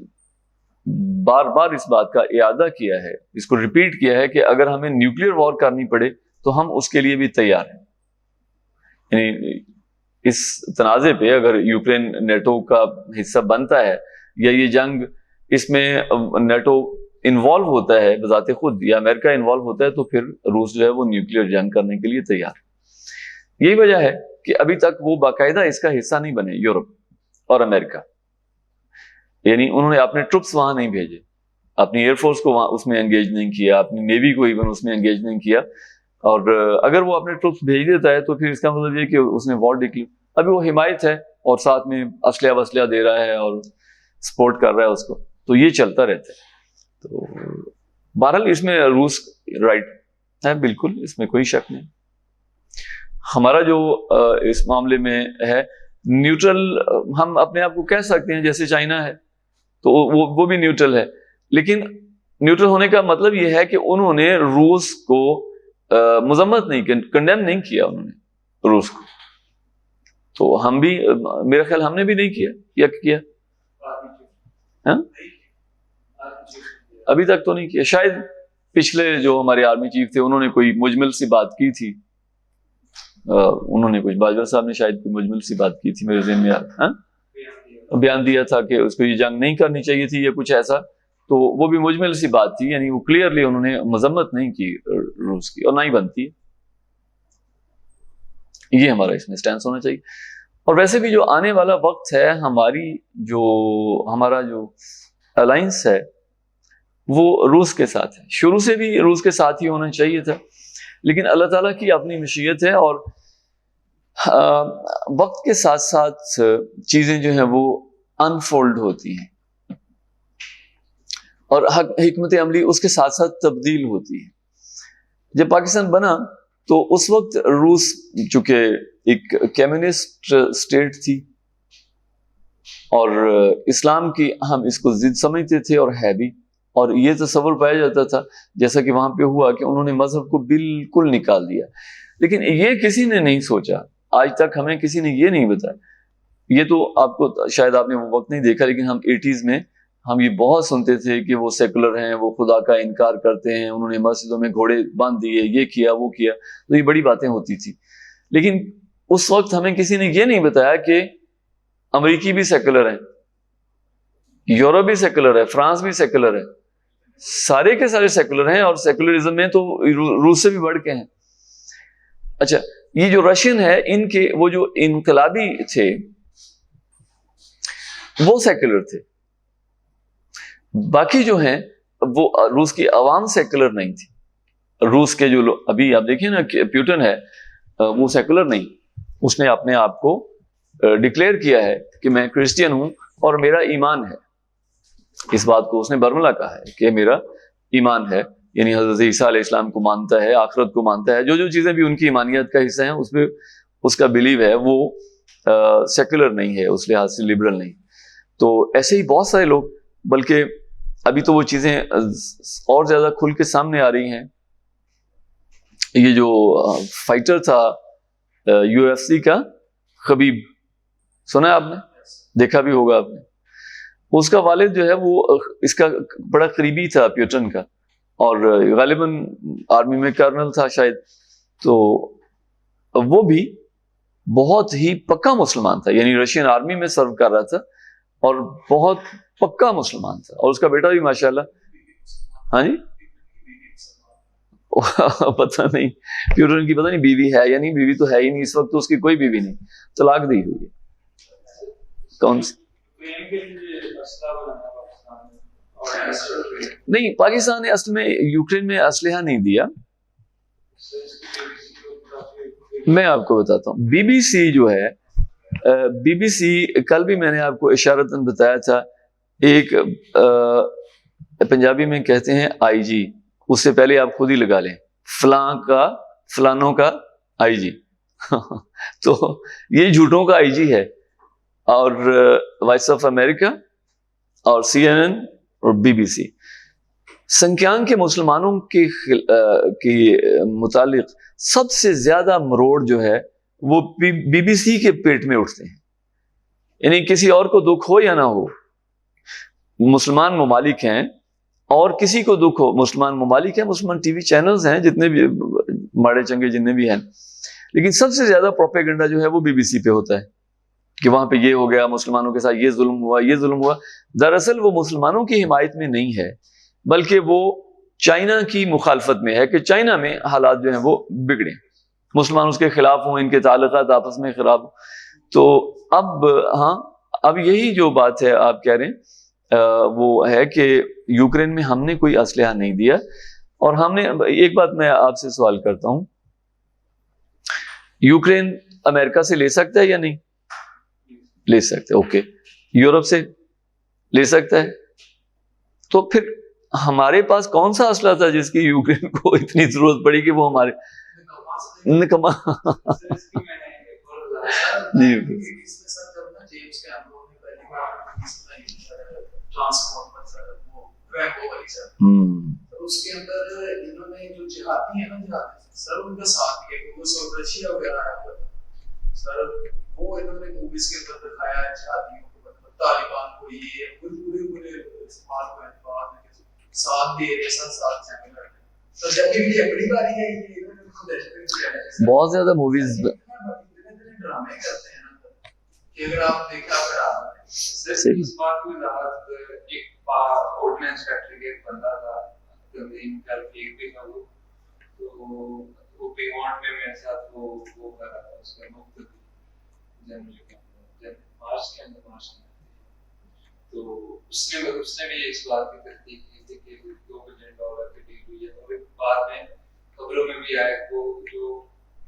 [SPEAKER 1] بار بار اس بات کا اعادہ کیا ہے، اس کو ریپیٹ کیا ہے کہ اگر ہمیں نیوکلیر وار کرنی پڑے تو ہم اس کے لیے بھی تیار ہیں. یعنی اس تنازع پہ اگر یوکرین نیٹو کا حصہ بنتا ہے یا یہ جنگ اس میں نیٹو انوالو ہوتا ہے بذات خود یا امریکہ انوالو ہوتا ہے، تو پھر روس جو ہے وہ نیوکلیر جنگ کرنے کے لیے تیار. یہی وجہ ہے کہ ابھی تک وہ باقاعدہ اس کا حصہ نہیں بنے، یورپ اور امریکہ، یعنی انہوں نے اپنے ٹروپس وہاں نہیں بھیجے، اپنی ایئر فورس کو وہاں اس میں انگیج نہیں کیا، اپنی نیوی کو ایون اس میں انگیج نہیں کیا. اور اگر وہ اپنے ٹروپس بھیج دیتا ہے تو پھر اس کا مطلب یہ کہ اس نے وار ڈکلیئر، ابھی وہ حمایت ہے اور ساتھ میں اسلحہ وسلحہ دے رہا ہے اور سپورٹ کر رہا ہے اس کو، تو یہ چلتا رہتا ہے. تو بہرحال اس میں روس رائٹ ہے، بالکل اس میں کوئی شک نہیں. ہمارا جو اس معاملے میں ہے نیوٹرل، ہم اپنے آپ کو کہہ سکتے ہیں جیسے چائنا ہے تو وہ بھی نیوٹرل ہے، لیکن نیوٹرل ہونے کا مطلب یہ ہے کہ انہوں نے روس کو مذمت نہیں کی، کنڈیم نہیں کیا انہوں نے روس کو. تو ہم بھی، میرا خیال ہم نے بھی نہیں کیا یا کیا؟ ہاں ابھی تک تو نہیں کیا. شاید پچھلے جو ہمارے آرمی چیف تھے انہوں نے کوئی مجمل سی بات کی تھی، انہوں نے کچھ باجوہ صاحب نے شاید کوئی مجمل سی بات کی تھی، میرے ذہن میں بیان دیا تھا کہ اس کو یہ جنگ نہیں کرنی چاہیے تھی یا کچھ ایسا. تو وہ بھی مجمل سی بات تھی، یعنی وہ کلیئرلی انہوں نے مذمت نہیں کی روس کی، اور نہ ہی بنتی ہے. یہ ہمارا اس میں سٹینس ہونا چاہیے. اور ویسے بھی جو آنے والا وقت ہے، ہمارا جو الائنس ہے وہ روس کے ساتھ ہے، شروع سے بھی روس کے ساتھ ہی ہونا چاہیے تھا، لیکن اللہ تعالیٰ کی اپنی مشیت ہے، اور وقت کے ساتھ ساتھ چیزیں جو ہیں وہ انفولڈ ہوتی ہیں، اور حکمت عملی اس کے ساتھ ساتھ تبدیل ہوتی ہے. جب پاکستان بنا تو اس وقت روس چونکہ ایک کمیونسٹ اسٹیٹ تھی، اور اسلام کی ہم اس کو ضد سمجھتے تھے اور ہے بھی، اور یہ تصور پایا جاتا تھا جیسا کہ وہاں پہ ہوا کہ انہوں نے مذہب کو بالکل نکال دیا. لیکن یہ کسی نے نہیں سوچا، آج تک ہمیں کسی نے یہ نہیں بتایا. یہ تو آپ کو شاید آپ نے وہ وقت نہیں دیکھا، لیکن ہم 80s میں ہم یہ بہت سنتے تھے کہ وہ سیکولر ہیں، وہ خدا کا انکار کرتے ہیں، انہوں نے مسجدوں میں گھوڑے باندھ دیے، یہ کیا وہ کیا، تو یہ بڑی باتیں ہوتی تھی. لیکن اس وقت ہمیں کسی نے یہ نہیں بتایا کہ امریکی بھی سیکولر ہیں، یورپ بھی سیکولر ہے، فرانس بھی سیکولر ہے، سارے کے سارے سیکولر ہیں، اور سیکولرزم میں تو روس سے بھی بڑھ کے ہیں. اچھا یہ جو رشین ہے، ان کے وہ جو انقلابی تھے وہ سیکولر تھے، باقی جو ہیں وہ روس کی عوام سیکولر نہیں تھی. روس کے جو ابھی آپ دیکھیں نا کہ پیوٹن ہے، وہ سیکولر نہیں، اس نے اپنے آپ کو ڈکلیئر کیا ہے کہ میں کرسچین ہوں اور میرا ایمان ہے. اس بات کو اس نے برملا کہا ہے کہ میرا ایمان ہے، یعنی حضرت عیسیٰ علیہ السلام کو مانتا ہے، آخرت کو مانتا ہے، جو چیزیں بھی ان کی ایمانیت کا حصہ ہیں اس پہ اس کا بلیو ہے، وہ سیکولر نہیں ہے، اس لحاظ سے لبرل نہیں. تو ایسے ہی بہت سارے لوگ، بلکہ ابھی تو وہ چیزیں اور زیادہ کھل کے سامنے آ رہی ہیں. یہ جو فائٹر تھا UFC کا خبیب، سنا ہے آپ نے، دیکھا بھی ہوگا آپ نے. اس کا والد جو ہے وہ اس کا بڑا قریبی تھا پیوٹن کا، اور غالباً آرمی میں کرنل تھا شاید. تو وہ بھی بہت ہی پکا مسلمان تھا، یعنی رشین آرمی میں سرو کر رہا تھا اور بہت پکا مسلمان تھا. اور اس کا بیٹا بھی ماشاءاللہ. ہاں جی پتہ نہیں پیوٹن کی پتہ نہیں بیوی ہے یا نہیں، بیوی تو ہے ہی نہیں اس وقت، تو اس کی کوئی بیوی نہیں، طلاق دی ہوئی ہے. کون سی؟ نہیں، پاکستان نے اصل میں یوکرین میں اسلحہ نہیں دیا. میں آپ کو بتاتا ہوں، BBC جو ہے، BBC کل بھی میں نے آپ کو اشارتاً بتایا تھا، ایک پنجابی میں کہتے ہیں IG، اس سے پہلے آپ خود ہی لگا لیں، فلانوں کا IG. تو یہ جھوٹوں کا IG ہے. اور وائس آف امریکہ اور CNN اور BBC سنکیانگ کے مسلمانوں کے متعلق سب سے زیادہ مروڑ جو ہے وہ BBC کے پیٹ میں اٹھتے ہیں. یعنی کسی اور کو دکھ ہو یا نہ ہو، مسلمان ممالک ہیں، اور کسی کو دکھ ہو، مسلمان ممالک ہیں، مسلمان ٹی وی چینلز ہیں جتنے بھی ماڑے چنگے جتنے بھی ہیں، لیکن سب سے زیادہ پروپیگنڈا جو ہے وہ BBC پہ ہوتا ہے کہ وہاں پہ یہ ہو گیا، مسلمانوں کے ساتھ یہ ظلم ہوا، یہ ظلم ہوا. دراصل وہ مسلمانوں کی حمایت میں نہیں ہے، بلکہ وہ چائنا کی مخالفت میں ہے کہ چائنا میں حالات جو ہیں وہ بگڑیں، مسلمان اس کے خلاف ہوں، ان کے تعلقات آپس میں خراب ہوں. تو اب یہی جو بات ہے آپ کہہ رہے ہیں وہ ہے کہ یوکرین میں ہم نے کوئی اسلحہ نہیں دیا. اور ہم نے ایک بات میں آپ سے سوال کرتا ہوں، یوکرین امریکہ سے لے سکتا ہے یا نہیں لے سکتا ہے؟ اوکے. یورپ سے لے سکتا ہے؟ تو پھر ہمارے پاس کون سا اسلحہ تھا جس کی یوکرین کو اتنی ضرورت پڑی کہ وہ ہمارے نکما جی
[SPEAKER 2] اس کے اندر انہوں نے جو جہادی ہیں نا سر، ان کا ساتھ دیا کہ وہ سب رشیا وغیرہ آیا ہوا تھا سر، وہ انہوں نے موویز کے اندر دکھایا ہے جہادیوں کو، مطلب طالبان کو یہ پورے استعمال کو اعتبار میں ساتھ دے رہے سر، ساتھ جانے لگے. تو جب بھی اپنی باری ہے یہ
[SPEAKER 1] بہت زیادہ موویز
[SPEAKER 2] ڈرامے کرتے ہیں نا کہ اگر آپ دیکھا اس بات میں ایک آرڈیننس فیکٹری کے ایک بندہ تھا، ایک بھی تھا وہ، تو وہ بیونڈ میں میرے ساتھ وہ کر رہا تھا، اس کا مفت مارچ کے اندر تو اس نے بھی اس بات کی تصدیق کی تھی کہ $2 بلین کی ڈیل ہوئی ہے. اور بعد میں خبروں میں بھی آئے وہ جو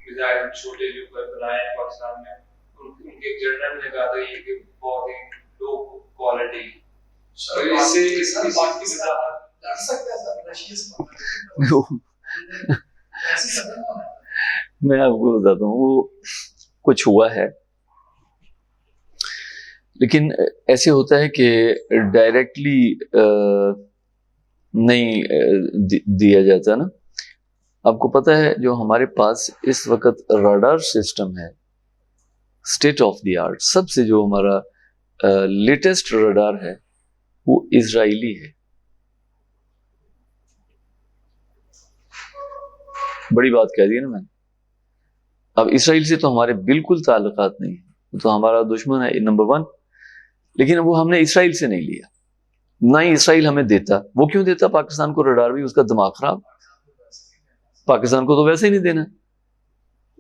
[SPEAKER 2] میزائل چھوٹے جو بنائے ہیں پاکستان میں، ان کے جنرل نے کہا تھا یہ کہ بہت ہی لو کوالٹی.
[SPEAKER 1] میں آپ کو بتاتا ہوں وہ کچھ ہوا ہے، لیکن ایسے ہوتا ہے کہ ڈائریکٹلی نہیں دیا جاتا نا. آپ کو پتہ ہے جو ہمارے پاس اس وقت راڈار سسٹم ہے اسٹیٹ آف دی آرٹ، سب سے جو ہمارا لیٹسٹ راڈار ہے وہ اسرائیلی ہے. بڑی بات کہہ دی نا میں نے. اب اسرائیل سے تو ہمارے بالکل تعلقات نہیں ہیں، وہ تو ہمارا دشمن ہے نمبر 1، لیکن وہ ہم نے اسرائیل سے نہیں لیا، نہ ہی اسرائیل ہمیں دیتا. وہ کیوں دیتا پاکستان کو راڈار بھی؟ اس کا دماغ خراب. پاکستان کو تو ویسے ہی نہیں دینا،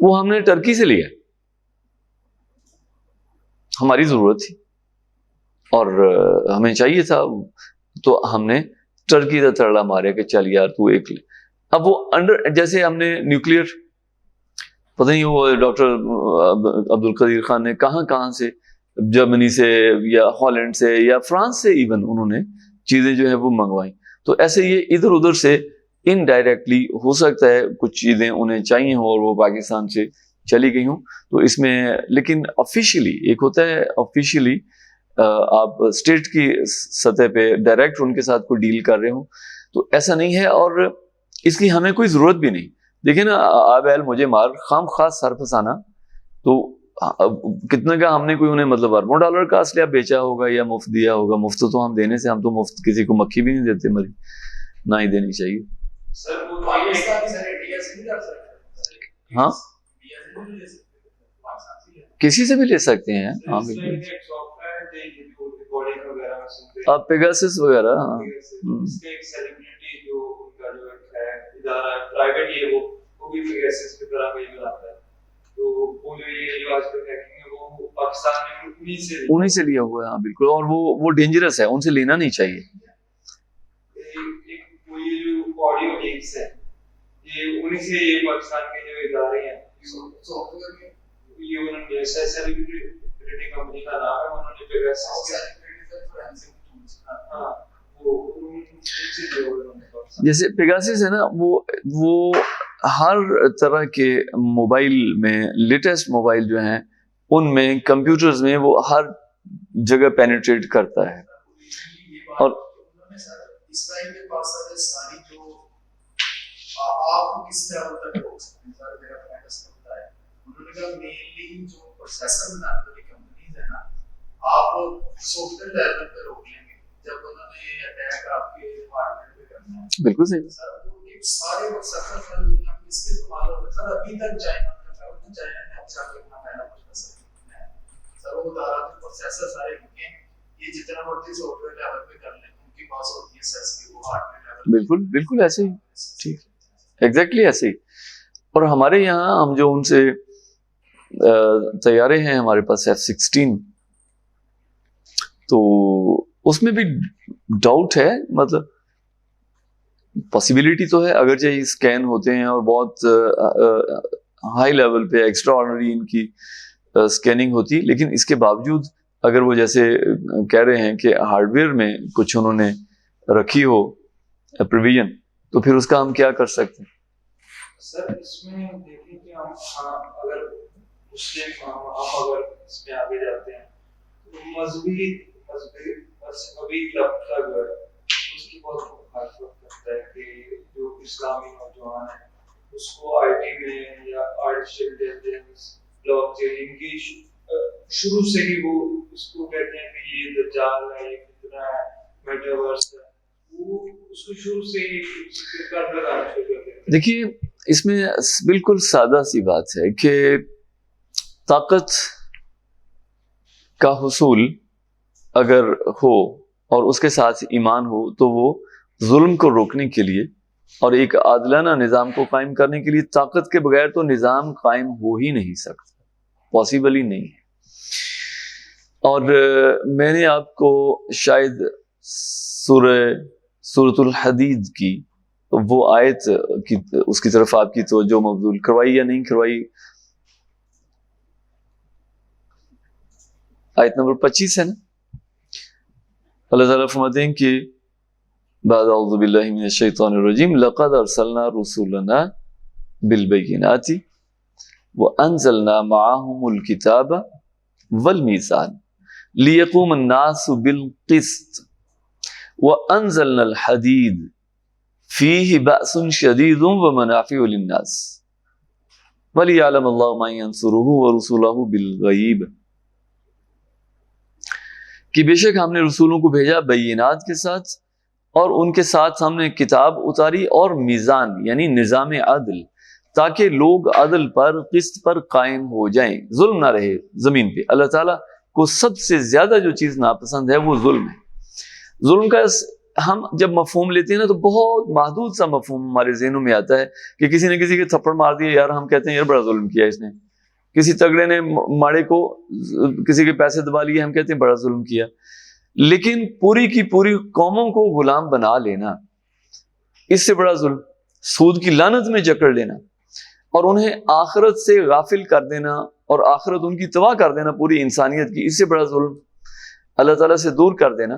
[SPEAKER 1] وہ ہم نے ٹرکی سے لیا، ہماری ضرورت تھی اور ہمیں چاہیے تھا، تو ہم نے ٹرکی کا ترلا ماریا کہ چل یار تو ایک لے. اب وہ جیسے ہم نے نیوکلیئر پتہ نہیں وہ ڈاکٹر عبد القدیر خان نے کہاں سے، جرمنی سے یا ہالینڈ سے یا فرانس سے ایون انہوں نے چیزیں جو ہے وہ منگوائیں. تو ایسے یہ ادھر ادھر سے انڈائریکٹلی ہو سکتا ہے کچھ چیزیں انہیں چاہیے ہوں اور وہ پاکستان سے چلی گئی ہوں. تو اس میں لیکن آفیشیلی ایک ہوتا ہے آفیشیلی آپ اسٹیٹ کی سطح پہ ڈائریکٹ ان کے ساتھ کوئی ڈیل کر رہے ہوں تو ایسا نہیں ہے، اور اس کی ہمیں کوئی ضرورت بھی نہیں. دیکھیں نا، آب اہل مجھے مار خام خاص سر پھنسانا، تو کتنے کا ہم نے کوئی انہیں مطلب اربوں ڈالر کا اسلحہ بیچا ہوگا یا مفت دیا ہوگا. مفت تو ہم دینے سے، ہم تو مفت کسی کو مکھی بھی نہیں دیتے، مری نہ ہی دینی چاہیے.
[SPEAKER 2] سر وہ پاکستان سر انڈیا سے نہیں کر سکتے.
[SPEAKER 1] ہاں کسی سے بھی لے سکتے ہیں. ہاں بالکل. آپ پیگاسس وغیرہ. ہاں انہیں سے لیا ہوا ہے. ہاں بالکل، اور وہ ڈینجرس ہے، ان سے لینا نہیں چاہیے. جیسے پیگاسس ہے نا، وہ ہر طرح کے موبائل میں، لیٹسٹ موبائل جو ہیں ان میں، کمپیوٹرز میں، وہ ہر جگہ پینیٹریٹ کرتا ہے. اور
[SPEAKER 2] اسرائیل کے پاس ساری جو آپ کس لیول تک روک سکتے ہیں، سر میرا فرینڈ اس نے بتایا، انہوں نے کہا مینلی جو پروسیسر بنانے والی کمپنیز ہیں نا، آپ سافٹ ویئر لیول پہ روک لیں گے. جب انہوں نے اٹیک آپ کے ہارڈ ویئر پہ کرنا ہے، بالکل صحیح سر، وہ ایک سارے پروسیسر سر دنیا میں اس کے استعمال ہوتے ہیں. سر ابھی تک چائنا نے اچھا اپنا پہلا پروسیسر کتنا ہے سر، وہ بتا رہا تھا پروسیسر سارے لکھے ہیں، یہ جتنا مرضی سافٹ ویئر لیول پہ کر لیں، ان کے پاس ہوتی ہے سر کی وہ ہارڈ ویئر لیول. بالکل بالکل ایسے ہی. ٹھیک، ایگزیکٹلی ایسے ہی. اور ہمارے یہاں ہم جو ان سے طیارے ہیں ہمارے پاس F-16، تو اس میں بھی ڈاؤٹ ہے، مطلب پاسبلٹی تو ہے، اگرچہ یہ اسکین ہوتے ہیں اور بہت ہائی لیول پہ ایکسٹرا آرڈنری ان کی اسکیننگ ہوتی، لیکن اس کے باوجود اگر وہ جیسے کہہ رہے ہیں کہ ہارڈ ویئر میں کچھ انہوں نے رکھی ہو پروویژن، تو پھر اس کا ہم کیا کر سکتے ہیں؟
[SPEAKER 3] سر اس میں دیکھیں کہ ہم اگر مسلم اگر اس میں آگے جاتے ہیں تو مذہبی طبقہ جو ہے اس کی بہت مخالفت کرتا ہے کہ جو اسلامی نوجوان ہیں اس کو آئی ٹی میں یا آرٹیفیشل انٹیلیجنس، بلاک چین کی شروع سے ہی وہ اس کو کہتے ہیں کہ یہ دجال ہے، یہ فتنہ ہے، میٹاورس ہے، وہ اس کو شروع سے ہی کر لگانا شروع کر دیتے ہیں.
[SPEAKER 1] دیکھیے اس میں بالکل سادہ سی بات ہے کہ طاقت کا حصول اگر ہو اور اس کے ساتھ ایمان ہو تو وہ ظلم کو روکنے کے لیے اور ایک عادلانہ نظام کو قائم کرنے کے لیے، طاقت کے بغیر تو نظام قائم ہو ہی نہیں سکتا، پاسبل ہی نہیں ہے. اور میں نے آپ کو شاید سورۃ الحدید کی وہ آیت کی اس کی طرف آپ کی توجہ مبذول کروائی یا نہیں کروائی. آیت نمبر 25 ہے نا. اللہ تعالیٰ فرماتے ہیں کہ بعد اعوذ باللہ من الشیطان الرجیم لقد ارسلنا رسولنا بالبینات وانزلنا معهم الكتاب والمیزان لیقوم الناس بالقسط وانزلنا الحدید فیہ بأس شدید ومنافع للناس ولیعلم اللہ من ینصرہ ورسولہ بالغیب، کہ بے شک ہم نے رسولوں کو بھیجا بینات کے ساتھ اور ان کے ساتھ ہم نے کتاب اتاری اور میزان یعنی نظام عدل، تاکہ لوگ عدل پر، قسط پر قائم ہو جائیں، ظلم نہ رہے زمین پہ. اللہ تعالیٰ کو سب سے زیادہ جو چیز ناپسند ہے وہ ظلم ہے. ظلم کا ہم جب مفہوم لیتے ہیں نا تو بہت محدود سا مفہوم ہمارے ذہنوں میں آتا ہے کہ کسی نے کسی کے تھپڑ مار دیا، یار ہم کہتے ہیں یار بڑا ظلم کیا اس نے. کسی تگڑے نے ماڑے کو، کسی کے پیسے دبا لیے، ہم کہتے ہیں بڑا ظلم کیا. لیکن پوری کی پوری قوموں کو غلام بنا لینا، اس سے بڑا ظلم، سود کی لعنت میں جکڑ لینا اور انہیں آخرت سے غافل کر دینا اور آخرت ان کی تباہ کر دینا پوری انسانیت کی، اس سے بڑا ظلم، اللہ تعالیٰ سے دور کر دینا.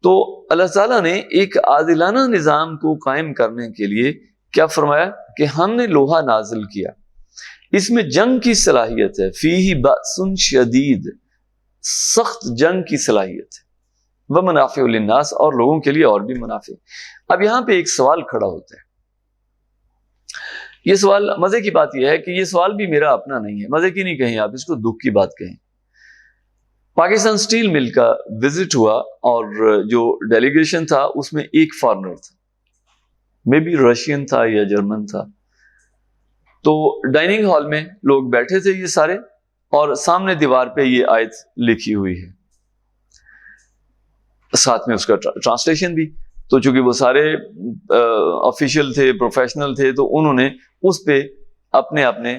[SPEAKER 1] تو اللہ تعالیٰ نے ایک عادلانہ نظام کو قائم کرنے کے لیے کیا فرمایا کہ ہم نے لوہا نازل کیا، اس میں جنگ کی صلاحیت ہے. فیہ بأس شدید، سخت جنگ کی صلاحیت ہے، ومنافع للناس، اور لوگوں کے لیے اور بھی منافع۔ اب یہاں پہ ایک سوال کھڑا ہوتا ہے، یہ سوال مزے کی بات یہ ہے کہ یہ سوال بھی میرا اپنا نہیں ہے، مزے کی نہیں کہیں آپ، اس کو دکھ کی بات کہیں۔ پاکستان سٹیل مل کا وزٹ ہوا اور جو ڈیلیگیشن تھا اس میں ایک فارنر تھا، مے بی رشین تھا یا جرمن تھا۔ تو ڈائننگ ہال میں لوگ بیٹھے تھے یہ سارے، اور سامنے دیوار پہ یہ آیت لکھی ہوئی ہے، ساتھ میں اس کا ٹرانسلیشن بھی۔ تو چونکہ وہ سارے آفیشیل تھے، پروفیشنل تھے، تو انہوں نے اس پہ اپنے اپنے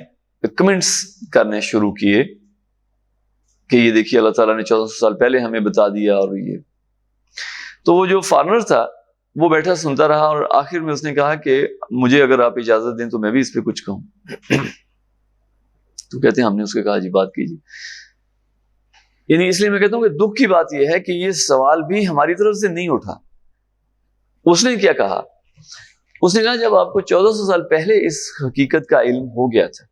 [SPEAKER 1] کمنٹس کرنے شروع کیے کہ یہ دیکھیے اللہ تعالیٰ نے 1400 سال پہلے ہمیں بتا دیا، اور یہ۔ تو وہ جو فارنر تھا وہ بیٹھا سنتا رہا، اور آخر میں اس نے کہا کہ مجھے اگر آپ اجازت دیں تو میں بھی اس پہ کچھ کہوں۔ تو کہتے ہیں ہم نے اس کو کہا جی بات کیجیے۔ یعنی اس لیے میں کہتا ہوں کہ دکھ کی بات یہ ہے کہ یہ سوال بھی ہماری طرف سے نہیں اٹھا۔ اس نے کیا کہا؟ اس نے کہا جب آپ کو 1400 سال پہلے اس حقیقت کا علم ہو گیا تھا،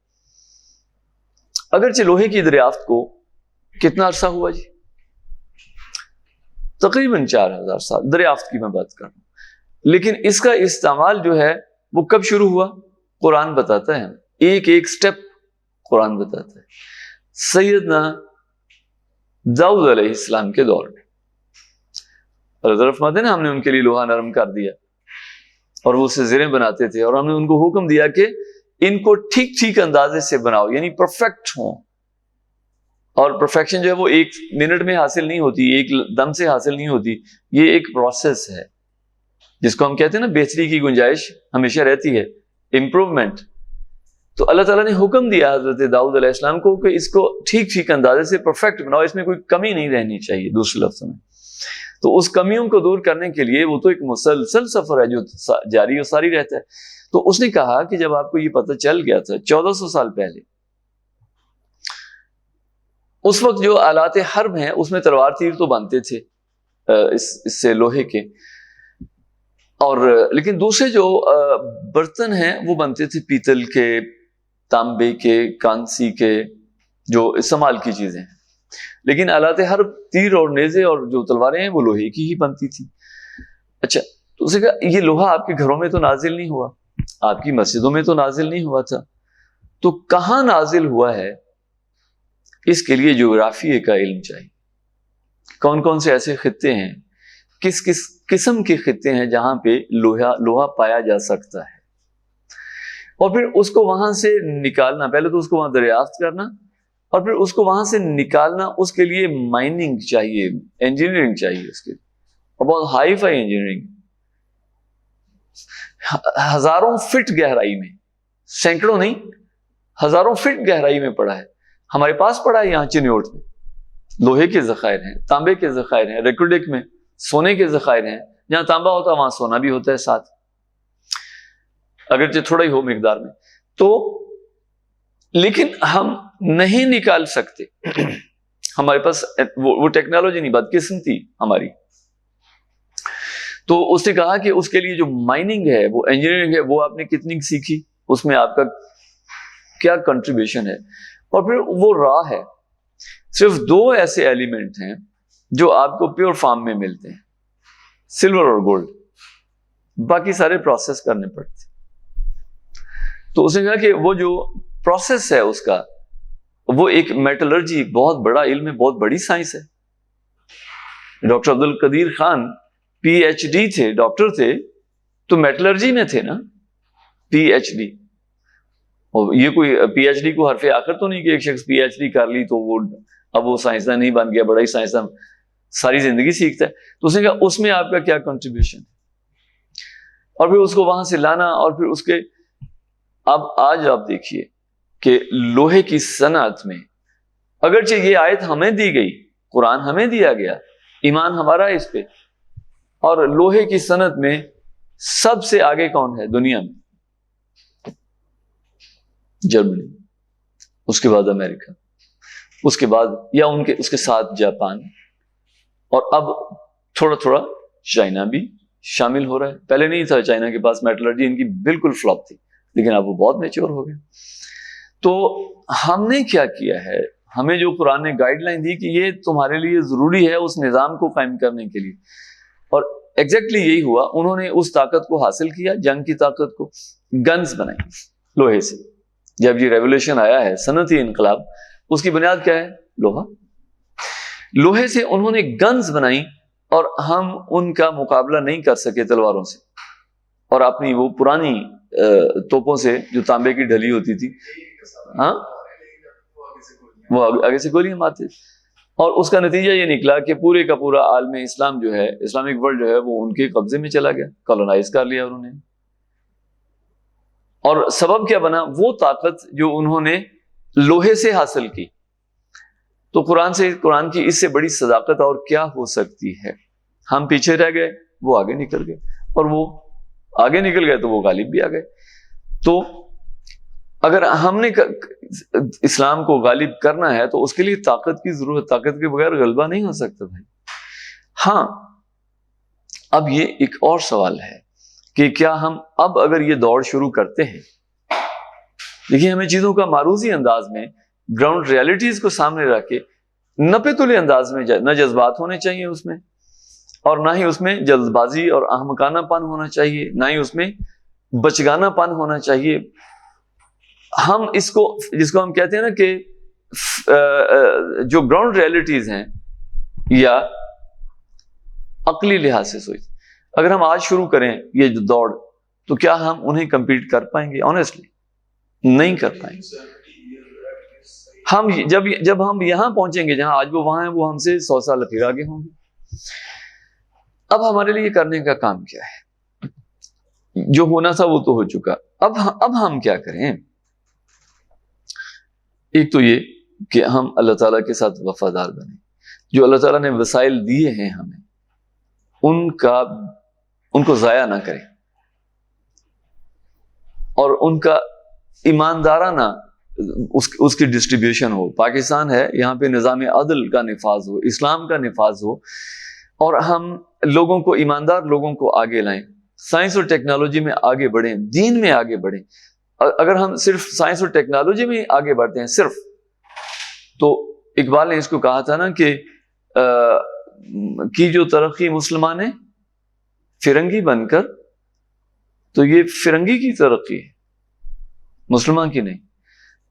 [SPEAKER 1] اگرچہ لوہے کی دریافت کو کتنا عرصہ ہوا جی؟ تقریباً 4000 سال دریافت کی میں بات کر رہا ہوں، لیکن اس کا استعمال جو ہے وہ کب شروع ہوا؟ قرآن بتاتا ہے، ایک ایک سٹیپ قرآن بتاتا ہے۔ سیدنا داؤد علیہ السلام کے دور میں فرماتے ہیں نا، ہم نے ان کے لیے لوہا نرم کر دیا اور وہ اسے زریں بناتے تھے، اور ہم نے ان کو حکم دیا کہ ان کو ٹھیک ٹھیک اندازے سے بناؤ، یعنی پرفیکٹ ہوں۔ اور پرفیکشن جو ہے وہ ایک منٹ میں حاصل نہیں ہوتی، ایک دم سے حاصل نہیں ہوتی، یہ ایک پروسیس ہے جس کو ہم کہتے ہیں نا بہتری کی گنجائش ہمیشہ رہتی ہے، امپروومنٹ۔ تو اللہ تعالیٰ نے حکم دیا حضرت داؤد علیہ السلام کو کہ اس کو ٹھیک ٹھیک اندازے سے پرفیکٹ بناؤ، اس میں کوئی کمی نہیں رہنی چاہیے، دوسرے لفظوں میں۔ تو اس کمیوں کو دور کرنے کے لیے وہ تو ایک مسلسل سفر ہے جو جاری و ساری رہتا ہے۔ تو اس نے کہا کہ جب آپ کو یہ پتہ چل گیا تھا 1400 سال پہلے، اس وقت جو آلات حرب ہیں اس میں تلوار تیر تو بنتے تھے اس سے لوہے کے، اور لیکن دوسرے جو برتن ہیں وہ بنتے تھے پیتل کے، تانبے کے، کانسی کے، جو استعمال کی چیزیں ہیں۔ لیکن آلات حرب تیر اور نیزے اور جو تلواریں ہیں وہ لوہے کی ہی بنتی تھی۔ اچھا، تو اسے کہا یہ لوہا آپ کے گھروں میں تو نازل نہیں ہوا، آپ کی مسجدوں میں تو نازل نہیں ہوا تھا، تو کہاں نازل ہوا ہے؟ اس کے لیے جغرافیے کا علم چاہیے، کون کون سے ایسے خطے ہیں، کس کس قسم کے خطے ہیں جہاں پہ لوہا پایا جا سکتا ہے، اور پھر اس کو وہاں سے نکالنا، پہلے تو اس کو وہاں دریافت کرنا، اور پھر اس کو وہاں سے نکالنا، اس کے لیے مائننگ چاہیے، انجینئرنگ چاہیے اس کے لیے، اور بہت ہائی فائی انجینئرنگ، ہزاروں فٹ گہرائی میں، سینکڑوں نہیں، ہزاروں فٹ گہرائی میں پڑا ہے۔ ہمارے پاس پڑا ہے یہاں چنیوٹ میں، لوہے کے ذخائر ہیں، تانبے کے ذخائر ہیں، ریکوڈک میں سونے کے ذخائر ہیں، جہاں تانبا ہوتا ہے وہاں سونا بھی ہوتا ہے ساتھ، اگرچہ تھوڑا ہی ہو مقدار میں۔ تو لیکن ہم نہیں نکال سکتے، ہمارے پاس وہ ٹیکنالوجی نہیں، بدقسمتی ہماری۔ تو اس نے کہا کہ اس کے لیے جو مائننگ ہے، وہ انجینئرنگ ہے، وہ آپ نے کتنی سیکھی، اس میں آپ کا کیا کنٹریبیوشن ہے، اور پھر وہ راہ ہے۔ صرف 2 ایسے ایلیمنٹ ہیں جو آپ کو پیور فارم میں ملتے ہیں، سلور اور گولڈ، باقی سارے پروسیس کرنے پڑتے۔ تو اس نے کہا کہ وہ جو پروسیس ہے اس کا، وہ ایک میٹلرجی، ایک بہت بڑا علم ہے، بہت بڑی سائنس ہے۔ ڈاکٹر عبد القدیر خان پی ایچ ڈی تھے، ڈاکٹر تھے، تو میٹلرجی میں تھے نا، پی ایچ ڈی۔ اور یہ کوئی پی ایچ ڈی کو حرف آخر تو نہیں کہ ایک شخص پی ایچ ڈی کر لی تو وہ اب وہ سائنسدان نہیں بن گیا، بڑا ہی سائنسدان ساری زندگی سیکھتا ہے۔ تو اس نے کہا اس میں آپ کا کیا کنٹریبیوشن ہے، اور پھر اس کو وہاں سے لانا، اور پھر اس کے اب آج آپ دیکھیے کہ لوہے کی صنعت میں، اگرچہ یہ آیت ہمیں دی گئی، قرآن ہمیں دیا گیا، ایمان ہمارا ہے اس پہ، اور لوہے کی صنعت میں سب سے آگے کون ہے دنیا میں؟ جرمنی، اس کے بعد امریکہ، اس کے بعد یا اس کے ساتھ جاپان، اور اب تھوڑا تھوڑا چائنا بھی شامل ہو رہا ہے۔ پہلے نہیں تھا چائنا کے پاس میٹلرجی، ان کی بالکل فلاپ تھی، لیکن اب وہ بہت میچور ہو گئے۔ تو ہم نے کیا کیا ہے، ہمیں جو قرآن نے گائیڈ لائن دی کہ یہ تمہارے لیے ضروری ہے اس نظام کو قائم کرنے کے لیے، اور ایگزیکٹلی یہی ہوا. انہوں نے اس طاقت کو حاصل کیا، جنگ کی طاقت کو. گنز بنائی لوہے سے. جب یہ ریولوشن آیا ہے، صنعتی انقلاب، اس کی بنیاد کیا ہے؟ لوہا. لوہے سے انہوں نے گنز بنائی، اور ہم ان کا مقابلہ نہیں کر سکے تلواروں سے، اور اپنی وہ پرانی توپوں سے جو تانبے کی ڈھلی ہوتی تھی، ہاں وہ آگے سے گولیاں مارتے. اور اس کا نتیجہ یہ نکلا کہ پورے کا پورا عالم اسلام جو ہے، اسلامک ورلڈ جو ہے، وہ ان کے قبضے میں چلا گیا، کالونائز کر لیا انہوں نے. اور سبب کیا بنا؟ وہ طاقت جو انہوں نے لوہے سے حاصل کی. تو قرآن کی اس سے بڑی صداقت اور کیا ہو سکتی ہے؟ ہم پیچھے رہ گئے، وہ آگے نکل گئے، اور وہ آگے نکل گئے تو وہ غالب بھی آ گئے. تو اگر ہم نے اسلام کو غالب کرنا ہے تو اس کے لیے طاقت کی ضرورت، طاقت کے بغیر غلبہ نہیں ہو سکتا بھائی. ہاں، اب یہ ایک اور سوال ہے کہ کیا ہم اب اگر یہ دوڑ شروع کرتے ہیں، دیکھیے ہمیں چیزوں کا معروضی انداز میں، گراؤنڈ ریالٹیز کو سامنے رکھ کے، نپے تلے انداز میں، نہ جذبات ہونے چاہیے اس میں، اور نہ ہی اس میں جلد بازی اور احمقانہ پن ہونا چاہیے، نہ ہی اس میں بچگانہ پن ہونا چاہیے. ہم اس کو، جس کو ہم کہتے ہیں نا کہ جو گراؤنڈ ریالٹیز ہیں یا عقلی لحاظ سے سوچ، اگر ہم آج شروع کریں یہ جو دوڑ، تو کیا ہم انہیں کمپیٹ کر پائیں گے؟ آنیسٹلی نہیں کر پائیں گے. ہم جب ہم یہاں پہنچیں گے جہاں آج وہ وہاں ہیں، وہ ہم سے 100 سال پھر آگے ہوں گے. اب ہمارے لیے کرنے کا کام کیا ہے؟ جو ہونا تھا وہ تو ہو چکا. اب ہم کیا کریں؟ ایک تو یہ کہ ہم اللہ تعالیٰ کے ساتھ وفادار بنیں. جو اللہ تعالیٰ نے وسائل دیے ہیں ہمیں، ان کو ضائع نہ کریں، اور ان کا ایماندارانہ اس کی ڈسٹریبیوشن ہو. پاکستان ہے، یہاں پہ نظام عدل کا نفاذ ہو، اسلام کا نفاذ ہو، اور ہم لوگوں کو، ایماندار لوگوں کو آگے لائیں، سائنس اور ٹیکنالوجی میں آگے بڑھیں، دین میں آگے بڑھیں. اگر ہم صرف سائنس اور ٹیکنالوجی میں آگے بڑھتے ہیں صرف، تو اقبال نے اس کو کہا تھا نا کہ کی جو ترقی مسلمان ہے فرنگی بن کر، تو یہ فرنگی کی ترقی ہے، مسلمان کی نہیں.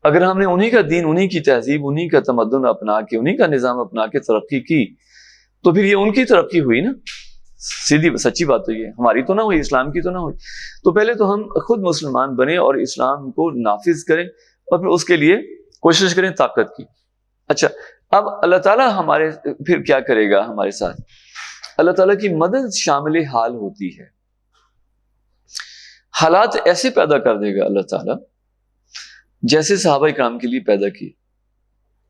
[SPEAKER 1] اگر ہم نے انہی کا دین، انہی کی تہذیب، انہی کا تمدن اپنا کے، انہی کا نظام اپنا کے ترقی کی، تو پھر یہ ان کی ترقی ہوئی نا. سیدھی سچی بات تو یہ، ہماری تو نہ ہوئی، اسلام کی تو نہ ہوئی. تو پہلے تو ہم خود مسلمان بنیں اور اسلام کو نافذ کریں، اور پھر اس کے لیے کوشش کریں طاقت کی. اچھا، اب اللہ تعالیٰ ہمارے پھر کیا کرے گا ہمارے ساتھ؟ اللہ تعالیٰ کی مدد شامل حال ہوتی ہے. حالات ایسے پیدا کر دے گا اللہ تعالیٰ جیسے صحابہ کرام کے لیے پیدا کیے.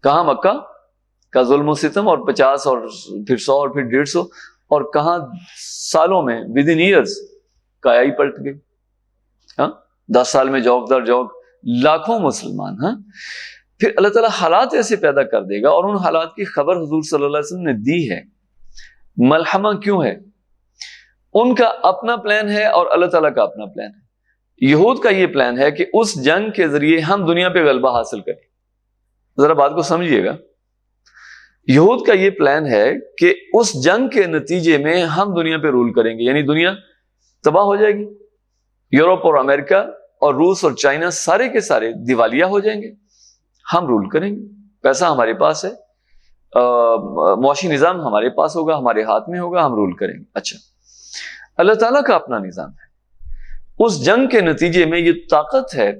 [SPEAKER 1] کہاں مکہ کا ظلم و ستم، اور 50 اور پھر 100 اور پھر 150، اور کہاں سالوں میں ود ان ایئرز کایا ہی پلٹ گئی. ہاں، 10 سال میں جوک در جوک لاکھوں مسلمان. ہاں، پھر اللہ تعالیٰ حالات ایسے پیدا کر دے گا، اور ان حالات کی خبر حضور صلی اللہ علیہ وسلم نے دی ہے. ملحمہ کیوں ہے؟ ان کا اپنا پلان ہے اور اللہ تعالیٰ کا اپنا پلان ہے. یہود کا یہ پلان ہے کہ اس جنگ کے ذریعے ہم دنیا پہ غلبہ حاصل کریں. ذرا بات کو سمجھیے گا. یہود کا یہ پلان ہے کہ اس جنگ کے نتیجے میں ہم دنیا پہ رول کریں گے، یعنی دنیا تباہ ہو جائے گی. یورپ اور امریکہ اور روس اور چائنا سارے کے سارے دیوالیہ ہو جائیں گے، ہم رول کریں گے. پیسہ ہمارے پاس ہے، معاشی نظام ہمارے پاس ہوگا، ہمارے ہاتھ میں ہوگا، ہم رول کریں گے. اچھا، اللہ تعالیٰ کا اپنا نظام ہے. اس جنگ کے نتیجے میں یہ طاقت ہے،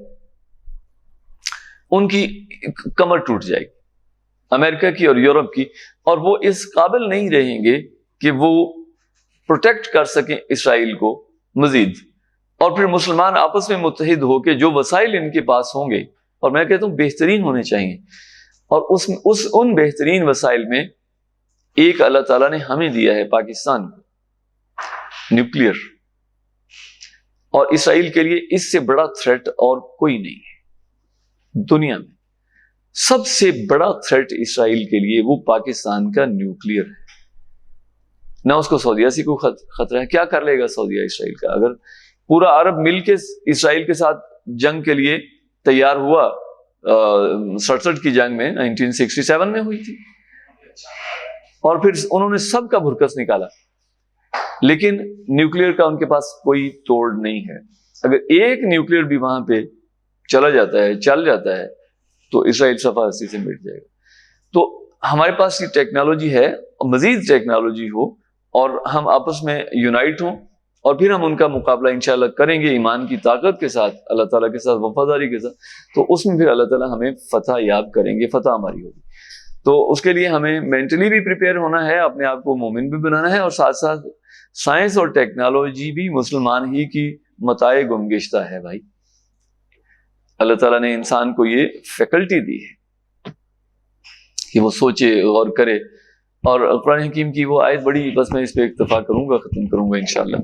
[SPEAKER 1] ان کی کمر ٹوٹ جائے گی، امریکہ کی اور یورپ کی، اور وہ اس قابل نہیں رہیں گے کہ وہ پروٹیکٹ کر سکیں اسرائیل کو مزید. اور پھر مسلمان آپس میں متحد ہو کے جو وسائل ان کے پاس ہوں گے، اور میں کہتا ہوں بہترین ہونے چاہیے، اور ان بہترین وسائل میں ایک اللہ تعالیٰ نے ہمیں دیا ہے پاکستان کو، نیوکلیئر. اور اسرائیل کے لیے اس سے بڑا تھریٹ اور کوئی نہیں ہے دنیا میں. سب سے بڑا تھریٹ اسرائیل کے لیے وہ پاکستان کا نیوکلیئر ہے. نہ اس کو سعودیہ سے کوئی خطرہ ہے. کیا کر لے گا سعودیہ اسرائیل کا؟ اگر پورا عرب مل کے اسرائیل کے ساتھ جنگ کے لیے تیار ہوا 67 کی جنگ میں 1967 میں ہوئی تھی، اور پھر انہوں نے سب کا بھرکس نکالا، لیکن نیوکلیر کا ان کے پاس کوئی توڑ نہیں ہے۔ اگر ایک نیوکلیر بھی وہاں پہ چل جاتا ہے تو اسرائیل صفحہ ہستی سے مٹ جائے گا۔ تو ہمارے پاس یہ ٹیکنالوجی ہے، مزید ٹیکنالوجی ہو اور ہم آپس میں یونائٹ ہوں، اور پھر ہم ان کا مقابلہ انشاءاللہ کریں گے ایمان کی طاقت کے ساتھ، اللہ تعالیٰ کے ساتھ وفاداری کے ساتھ، تو اس میں پھر اللہ تعالیٰ ہمیں فتح یاب کریں گے، فتح ہماری ہوگی۔ تو اس کے لیے ہمیں مینٹلی بھی پریپیئر ہونا ہے، اپنے آپ کو مومن بھی بنانا ہے، اور ساتھ ساتھ سائنس اور ٹیکنالوجی بھی مسلمان ہی کی متاع گم گشتہ ہے بھائی۔ اللہ تعالیٰ نے انسان کو یہ فیکلٹی دی ہے کہ وہ سوچے، غور کرے، اور قرآن حکیم کی وہ آیت بڑی، بس میں اس پہ اکتفا کروں گا، ختم کروں گا انشاءاللہ۔